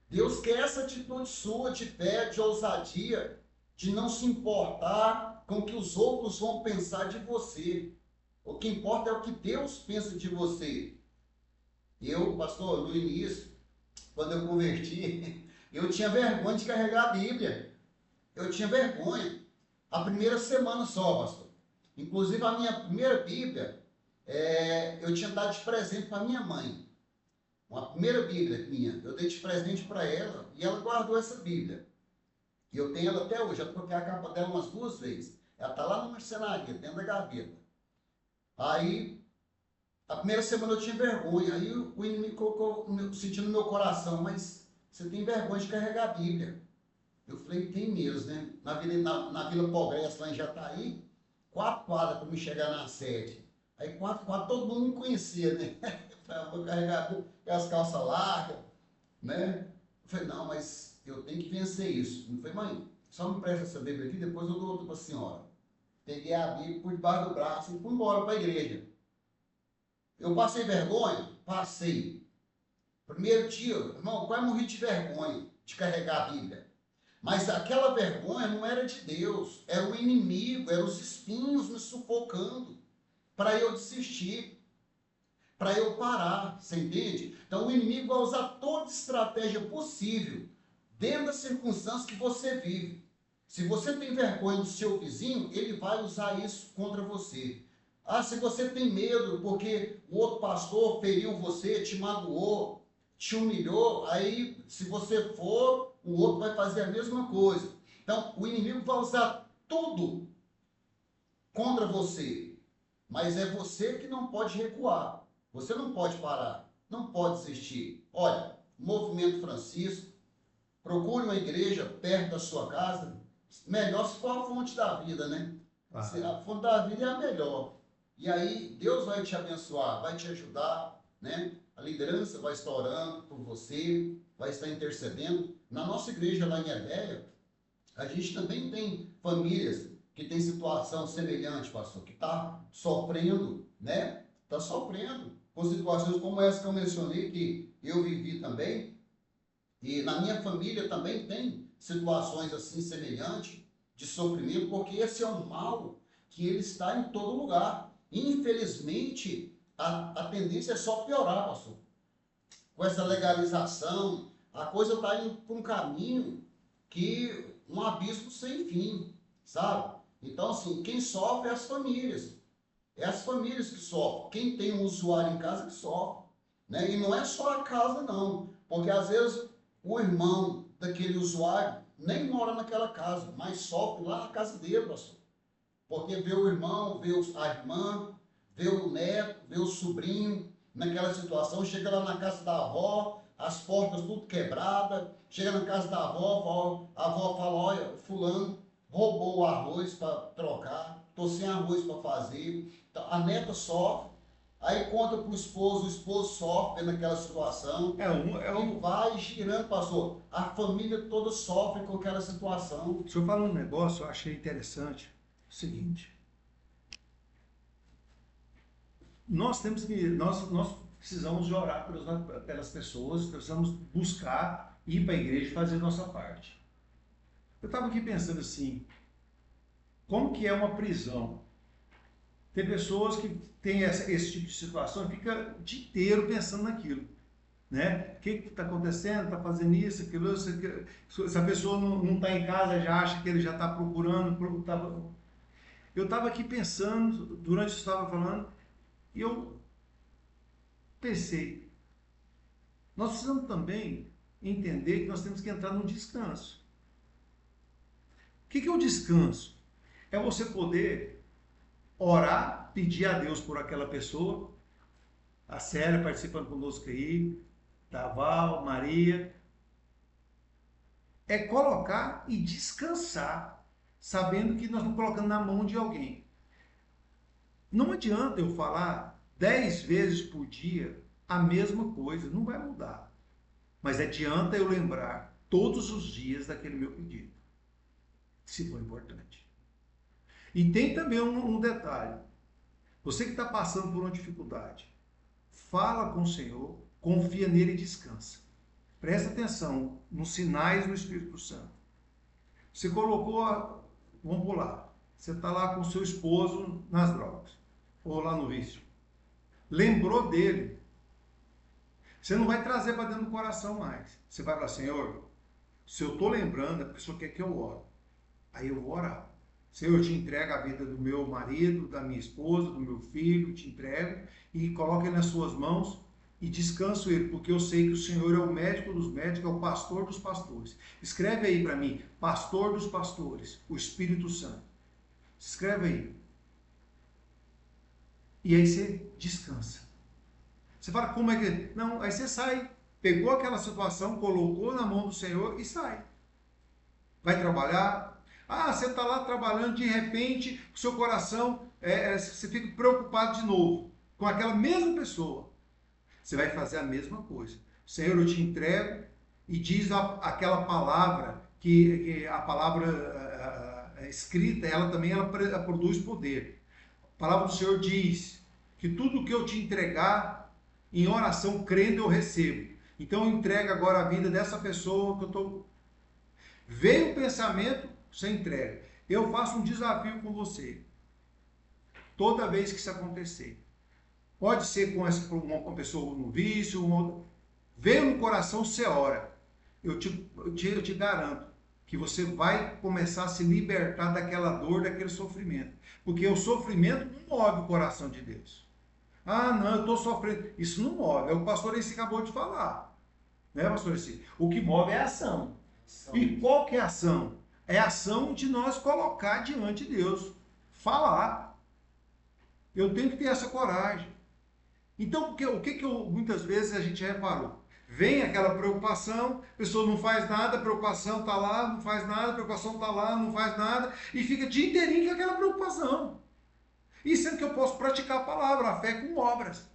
Deus quer essa atitude sua de fé, de ousadia, de não se importar com o que os outros vão pensar de você. O que importa é o que Deus pensa de você. Eu, pastor, no início, quando eu converti, eu tinha vergonha de carregar a Bíblia. Eu tinha vergonha. A primeira semana só, pastor. Inclusive, a minha primeira Bíblia, eu tinha dado de presente para minha mãe. Uma primeira Bíblia minha. Eu dei de presente para ela e ela guardou essa Bíblia. E eu tenho ela até hoje. Já troquei a capa dela umas 2 vezes. Ela está lá na marcenaria, dentro da gaveta. Aí, a primeira semana eu tinha vergonha. Aí o inimigo colocou, sentindo no meu coração, mas você tem vergonha de carregar a Bíblia. Eu falei, tem mesmo, né? Na Vila Progresso, lá em Jataí, 4 quadras para me chegar na sede. Aí 4 quadras, todo mundo me conhecia, né? Eu vou carregar a Bíblia, as calças largas, né? Eu falei, não, mas eu tenho que vencer isso. Eu falei, mãe, só me presta essa Bíblia aqui, depois eu dou outra para a senhora. Peguei a Bíblia por debaixo do braço e fui embora para a igreja. Eu passei vergonha? Passei. Primeiro dia, irmão, quase morri de vergonha de carregar a Bíblia. Mas aquela vergonha não era de Deus, era o inimigo, eram os espinhos me sufocando para eu desistir, para eu parar, você entende? Então o inimigo vai usar toda estratégia possível dentro da circunstância que você vive. Se você tem vergonha do seu vizinho, ele vai usar isso contra você. Ah, se você tem medo porque o outro pastor feriu você, te magoou, te humilhou, aí se você for, o outro vai fazer a mesma coisa. Então, o inimigo vai usar tudo contra você. Mas é você que não pode recuar. Você não pode parar, não pode desistir. Olha, Movimento Francisco, procure uma igreja perto da sua casa. Melhor se for a fonte da vida, né? Ah. A fonte da vida é a melhor. E aí, Deus vai te abençoar, vai te ajudar, né? A liderança vai estar orando por você, vai estar intercedendo. Na nossa igreja lá em Edéia, a gente também tem famílias que têm situação semelhante, pastor, que está sofrendo, né? Está sofrendo com situações como essa que eu mencionei, que eu vivi também. E na minha família também tem situações assim semelhantes de sofrimento, porque esse é um mal que ele está em todo lugar. Infelizmente, a tendência é só piorar, pastor. Com essa legalização, a coisa está indo para um caminho que um abismo sem fim, sabe? Então, assim, quem sofre é as famílias. É as famílias que sofrem. Quem tem um usuário em casa que sofre. Né? E não é só a casa, não. Porque, às vezes, o irmão daquele usuário nem mora naquela casa, mas sofre lá na casa dele, pastor. Porque vê o irmão, vê a irmã, vê o neto, vê o sobrinho naquela situação, chega lá na casa da avó, as portas tudo quebradas, chega na casa da avó, a avó fala, olha, fulano roubou o arroz para trocar, estou sem arroz para fazer, então, a neta sofre, aí conta para o esposo sofre naquela situação, e vai girando, pastor, a família toda sofre com aquela situação. O senhor falou um negócio, eu achei interessante, o seguinte, nós precisamos de orar pelas pessoas, precisamos buscar ir para a igreja e fazer a nossa parte. Eu estava aqui pensando assim, como que é uma prisão? Tem pessoas que têm esse tipo de situação e fica o dia inteiro pensando naquilo, né? O que está acontecendo? Está fazendo isso, aquilo, se a pessoa não está em casa, já acha que ele já está procurando. Eu estava aqui pensando, durante que eu estava falando, e eu pensei, nós precisamos também entender que nós temos que entrar no descanso. O que é o descanso? É você poder orar, pedir a Deus por aquela pessoa, a Célia participando conosco aí, da Val, Maria, é colocar e descansar, sabendo que nós estamos colocando na mão de alguém. Não adianta eu falar 10 vezes por dia a mesma coisa, não vai mudar. Mas adianta eu lembrar todos os dias daquele meu pedido, se for importante. E tem também um detalhe. Você que está passando por uma dificuldade, fala com o Senhor, confia nele e descansa. Presta atenção nos sinais do Espírito Santo. Você colocou, vamos pular, você está lá com o seu esposo nas drogas, ou lá no vício. Lembrou dele. Você não vai trazer para dentro do coração mais. Você vai falar, Senhor, se eu estou lembrando, a pessoa quer que eu ore. Aí eu vou orar. Senhor, eu te entrego a vida do meu marido, da minha esposa, do meu filho, te entrego e coloco ele nas suas mãos e descanso ele, porque eu sei que o Senhor é o médico dos médicos, é o pastor dos pastores. Escreve aí para mim, pastor dos pastores, o Espírito Santo. Escreve aí. E aí você descansa. Você fala, como é que... Não, aí você sai. Pegou aquela situação, colocou na mão do Senhor e sai. Vai trabalhar. Ah, você está lá trabalhando, de repente, o seu coração, você fica preocupado de novo com aquela mesma pessoa. Você vai fazer a mesma coisa. Senhor, eu te entrego, e diz aquela palavra, que a palavra escrita, ela também ela produz poder. A palavra do Senhor diz que tudo que eu te entregar, em oração, crendo, eu recebo. Então eu entrego agora a vida dessa pessoa que eu estou... Veio o pensamento, você entrega. Eu faço um desafio com você. Toda vez que isso acontecer. Pode ser com uma pessoa no vício, veio no coração, você ora. Eu te garanto que você vai começar a se libertar daquela dor, daquele sofrimento. Porque o sofrimento não move o coração de Deus. Ah, não, eu estou sofrendo. Isso não move. É o pastor esse acabou de falar. Né, pastor esse? O que move é a ação. E qual que é a ação? É a ação de nós colocar diante de Deus. Falar. Eu tenho que ter essa coragem. Então, o que muitas vezes a gente reparou? Vem aquela preocupação, a pessoa não faz nada, a preocupação está lá, não faz nada, a preocupação está lá, não faz nada, e fica o dia inteirinho com aquela preocupação. E sendo que eu posso praticar a palavra, a fé com obras.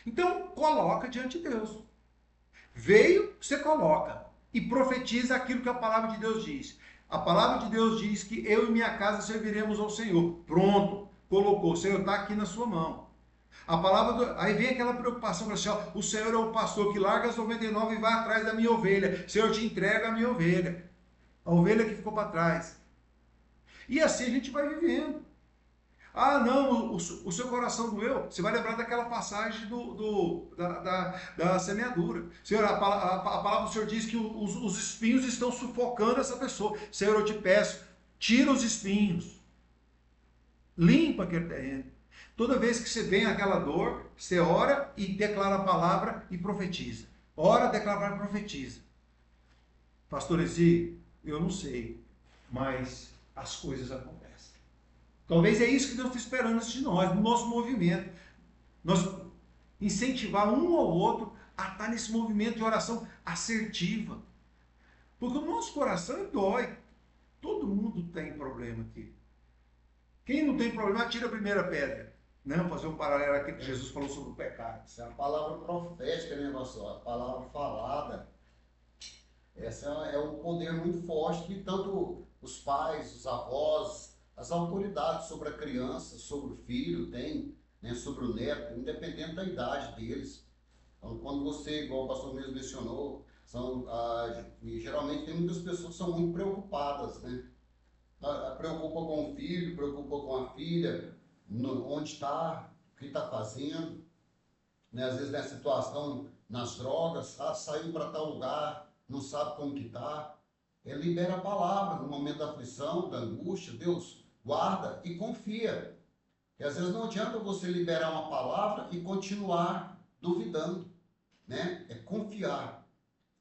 Então, coloca diante de Deus. Veio, você coloca. E profetiza aquilo que a palavra de Deus diz. A palavra de Deus diz que eu e minha casa serviremos ao Senhor. Pronto, colocou. O Senhor está aqui na sua mão. A palavra aí vem aquela preocupação, assim, ó, o Senhor é o pastor que larga as 99 e vai atrás da minha ovelha. Senhor, te entrega a minha ovelha. A ovelha que ficou para trás. E assim a gente vai vivendo. Ah, não, o seu coração doeu. Você vai lembrar daquela passagem da semeadura. Senhor, a palavra do Senhor diz que os espinhos estão sufocando essa pessoa. Senhor, eu te peço, tira os espinhos. Limpa aquele terreno. Toda vez que você vem aquela dor, você ora e declara a palavra e profetiza. Ora, declara e profetiza. Pastor Ezi, eu não sei, mas as coisas acontecem. Talvez é isso que Deus está esperando de nós, no nosso movimento. Nós incentivar um ao outro a estar nesse movimento de oração assertiva. Porque o nosso coração dói. Todo mundo tem problema aqui. Quem não tem problema, tira a primeira pedra. Não, fazer um paralelo aqui que Jesus falou sobre o pecado. Essa é a palavra profética, né, pastor? A palavra falada. Essa é um poder muito forte que tanto os pais, os avós, as autoridades sobre a criança, sobre o filho têm, né, sobre o neto, independente da idade deles. Então, quando você, igual o pastor mesmo mencionou, E geralmente tem muitas pessoas que são muito preocupadas, né? Preocupa com o filho, preocupa com a filha, onde está, o que está fazendo, né? Às vezes na situação, nas drogas, saiu para tal lugar, não sabe como que está. Ele libera a palavra no momento da aflição, da angústia. Deus guarda e confia. E às vezes não adianta você liberar uma palavra e continuar duvidando, né? É confiar.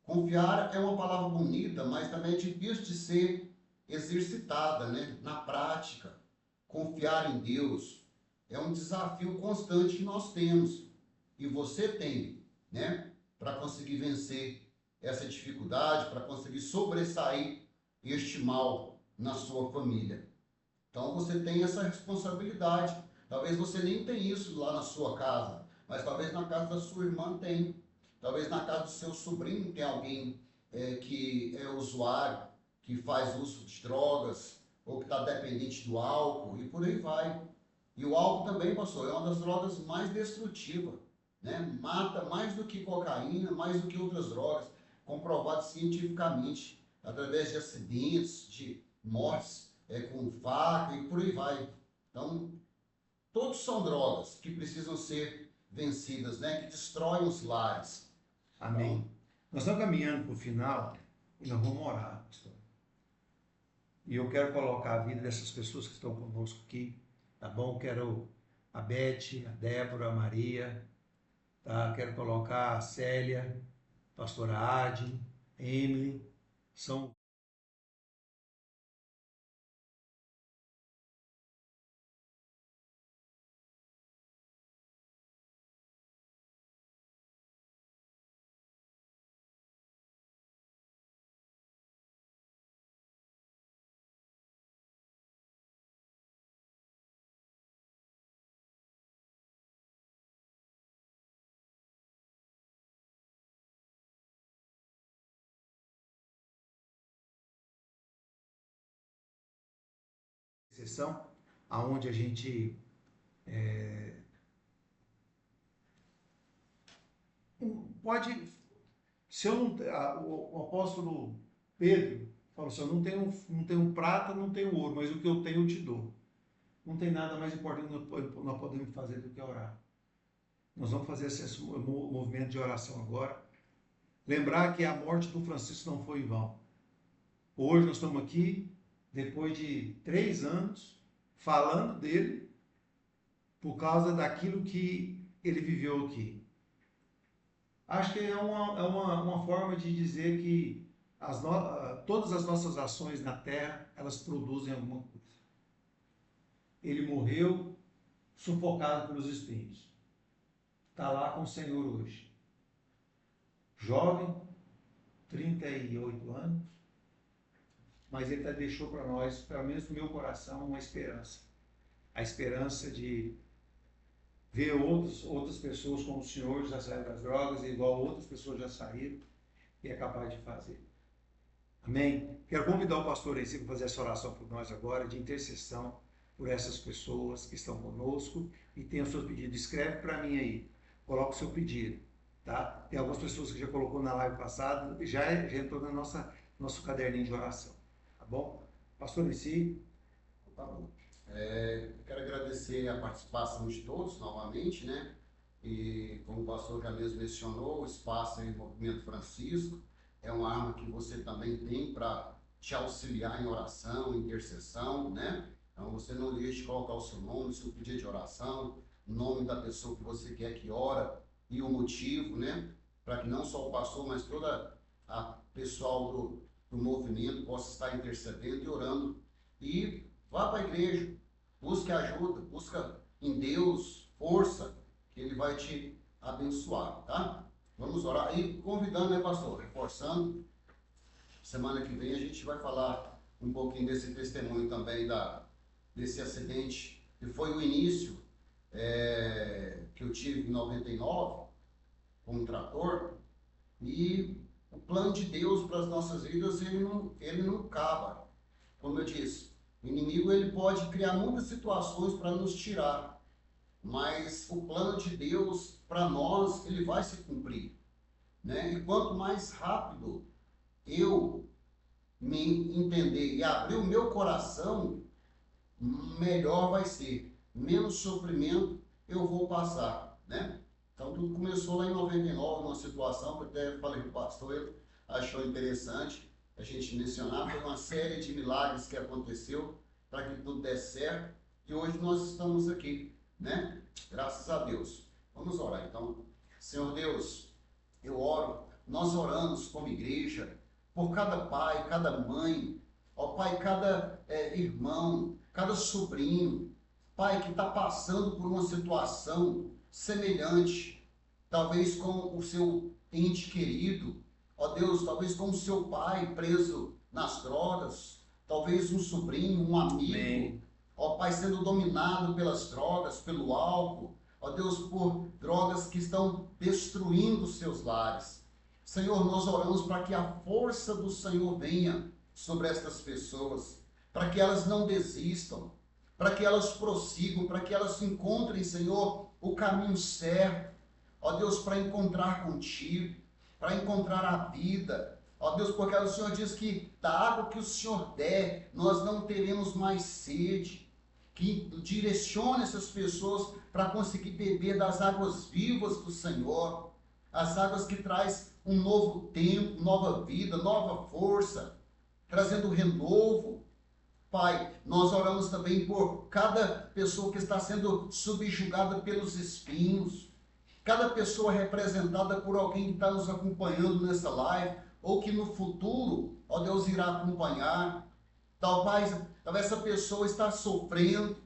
Confiar é uma palavra bonita, mas também é difícil de ser exercitada, né? Na prática. Confiar em Deus é um desafio constante que nós temos. E você tem, né? Para conseguir vencer essa dificuldade, para conseguir sobressair este mal na sua família. Então você tem essa responsabilidade. Talvez você nem tenha isso lá na sua casa, mas talvez na casa da sua irmã tem. Talvez na casa do seu sobrinho tem alguém que é usuário, que faz uso de drogas, ou que está dependente do álcool, e por aí vai. E o álcool também, pastor, é uma das drogas mais destrutivas, né? Mata mais do que cocaína, mais do que outras drogas, comprovado cientificamente, através de acidentes, de mortes com faca e por aí vai. Então, todos são drogas que precisam ser vencidas, né? Que destroem os lares. Amém. Então, nós estamos caminhando para o final e nós vamos orar, pastor. E eu quero colocar a vida dessas pessoas que estão conosco aqui, tá bom? Quero a Beth, a Débora, a Maria, tá? Quero colocar a Célia, a pastora Adi, Emily, são exceção aonde a gente pode, se eu não, o apóstolo Pedro falou assim, eu não tenho prata, não tenho ouro, mas o que eu tenho eu te dou. Não tem nada mais importante que nós podemos fazer do que orar. Nós vamos fazer esse movimento de oração agora. Lembrar que a morte do Francisco não foi em vão. Hoje nós estamos aqui, depois de 3 anos, falando dele, por causa daquilo que ele viveu aqui. Acho que é uma forma de dizer que todas as nossas ações na terra, elas produzem alguma coisa. Ele morreu sufocado pelos espinhos. Está lá com o Senhor hoje. Jovem, 38 anos, mas ele deixou para nós, pelo menos no meu coração, uma esperança. A esperança de ver outras pessoas como o Senhor já saiu das drogas, igual outras pessoas já saíram, e é capaz de fazer. Amém? Quero convidar o pastor aí para fazer essa oração por nós agora, de intercessão por essas pessoas que estão conosco e tem os seus pedidos. Escreve para mim aí, coloca o seu pedido, tá? Tem algumas pessoas que já colocou na live passada, já entrou no nosso caderninho de oração, tá bom? Pastor Lissi. tá bom. Quero agradecer a participação de todos novamente, né? E como o pastor já mesmo mencionou, o espaço em Movimento Francisco é uma arma que você também tem para te auxiliar em oração, em intercessão, né? Então você não deixe de colocar o seu nome, o seu pedido de oração, o nome da pessoa que você quer que ora e o motivo, né? Para que não só o pastor, mas toda a pessoal do movimento possa estar intercedendo e orando. E vá para a igreja, busque ajuda, busca em Deus força, que Ele vai te abençoar, tá? Vamos orar. E convidando, né, pastor? Reforçando, semana que vem a gente vai falar um pouquinho desse testemunho também desse acidente, que foi o início que eu tive em 99, com um trator, e o plano de Deus para as nossas vidas, ele não acaba. Como eu disse, o inimigo ele pode criar muitas situações para nos tirar, mas o plano de Deus para nós, ele vai se cumprir. né? E quanto mais rápido eu me entender e abrir o meu coração, melhor vai ser. Menos sofrimento eu vou passar, né? Então tudo começou lá em 99, uma situação que eu até falei com o pastor, ele achou interessante a gente mencionar, foi uma série de milagres que aconteceu para que tudo desse certo, e hoje nós estamos aqui, né? Graças a Deus. Vamos orar então. Senhor Deus, eu oro, nós oramos como igreja, por cada pai, cada mãe, ó Pai, cada irmão, cada sobrinho, Pai, que está passando por uma situação semelhante, talvez com o seu ente querido, ó Deus, talvez com o seu pai preso nas drogas, talvez um sobrinho, um amigo, Amém. ó Pai, sendo dominado pelas drogas, pelo álcool, ó Deus, por drogas que estão destruindo os seus lares. Senhor, nós oramos para que a força do Senhor venha sobre estas pessoas, para que elas não desistam, para que elas prossigam, para que elas encontrem, Senhor, o caminho certo, ó Deus, para encontrar contigo, para encontrar a vida, ó Deus, porque o Senhor diz que da água que o Senhor der, nós não teremos mais sede, que direcione essas pessoas para conseguir beber das águas vivas do Senhor, as águas que traz um novo tempo, nova vida, nova força, trazendo renovo. Pai, nós oramos também por cada pessoa que está sendo subjugada pelos espinhos, cada pessoa representada por alguém que está nos acompanhando nessa live, ou que no futuro, ó Deus, irá acompanhar. Talvez essa pessoa está sofrendo,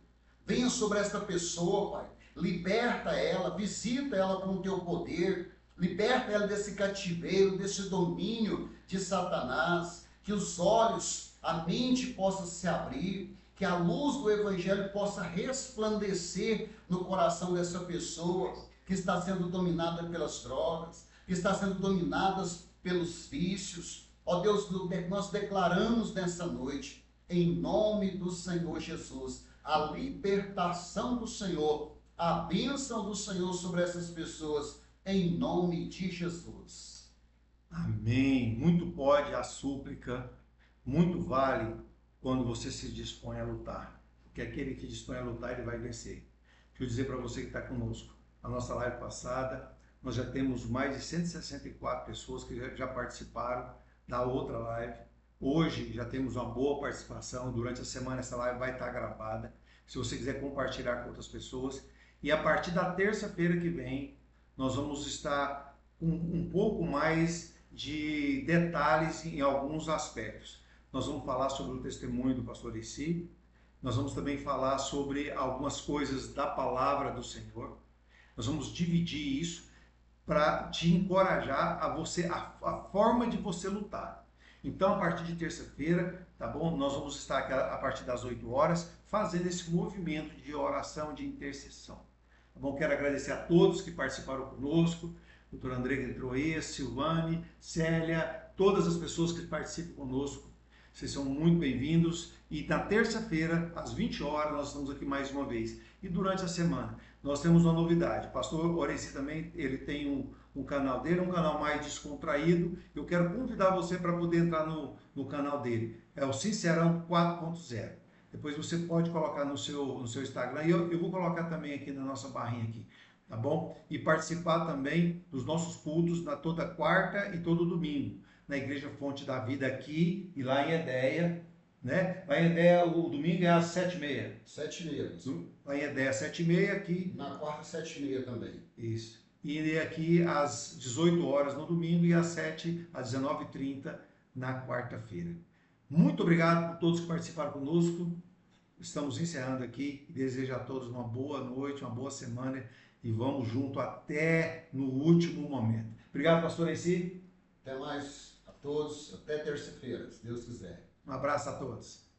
venha sobre esta pessoa, Pai, liberta ela, visita ela com o teu poder, liberta ela desse cativeiro, desse domínio de Satanás, que os olhos, a mente possa se abrir, que a luz do Evangelho possa resplandecer no coração dessa pessoa que está sendo dominada pelas drogas, que está sendo dominada pelos vícios. Ó Deus, nós declaramos nessa noite, em nome do Senhor Jesus, a libertação do Senhor, a bênção do Senhor sobre essas pessoas, em nome de Jesus. Amém. Muito pode a súplica, muito vale quando você se dispõe a lutar. Porque aquele que dispõe a lutar, ele vai vencer. Deixa eu dizer para você que está conosco. A nossa live passada, nós já temos mais de 164 pessoas que já participaram da outra live. Hoje já temos uma boa participação. Durante a semana essa live vai estar gravada. Se você quiser compartilhar com outras pessoas. E a partir da terça-feira que vem, nós vamos estar com um pouco mais de detalhes em alguns aspectos. Nós vamos falar sobre o testemunho do pastor Eci. Nós vamos também falar sobre algumas coisas da palavra do Senhor. Nós vamos dividir isso para te encorajar a você, a forma de você lutar. Então, a partir de terça-feira, tá bom? Nós vamos estar aqui a partir das 8 horas fazendo esse movimento de oração, de intercessão. Tá bom? Quero agradecer a todos que participaram conosco, doutor André que entrou aí, Silvane, Célia, todas as pessoas que participam conosco. Vocês são muito bem-vindos. E na terça-feira, às 20 horas, nós estamos aqui mais uma vez. E durante a semana, nós temos uma novidade. O pastor Oreci também, ele tem um canal dele, um canal mais descontraído. Eu quero convidar você para poder entrar no canal dele. É o Sincerão 4.0. Depois você pode colocar no seu Instagram. E eu vou colocar também aqui na nossa barrinha aqui. Tá bom? E participar também dos nossos cultos na toda quarta e todo domingo. Na Igreja Fonte da Vida aqui e lá em Edéia, né? Lá em Edéia o domingo é às 7h30. 7h30. Lá em Edéia 7h30 aqui. Na quarta 7h30 também. Isso. E aqui às 18 horas no domingo e às 19h30 na quarta-feira. Muito obrigado por todos que participaram conosco. Estamos encerrando aqui e desejo a todos uma boa noite, uma boa semana e vamos junto até no último momento. Obrigado, pastor Eci. Até mais a todos, até terça-feira, se Deus quiser. Um abraço a todos.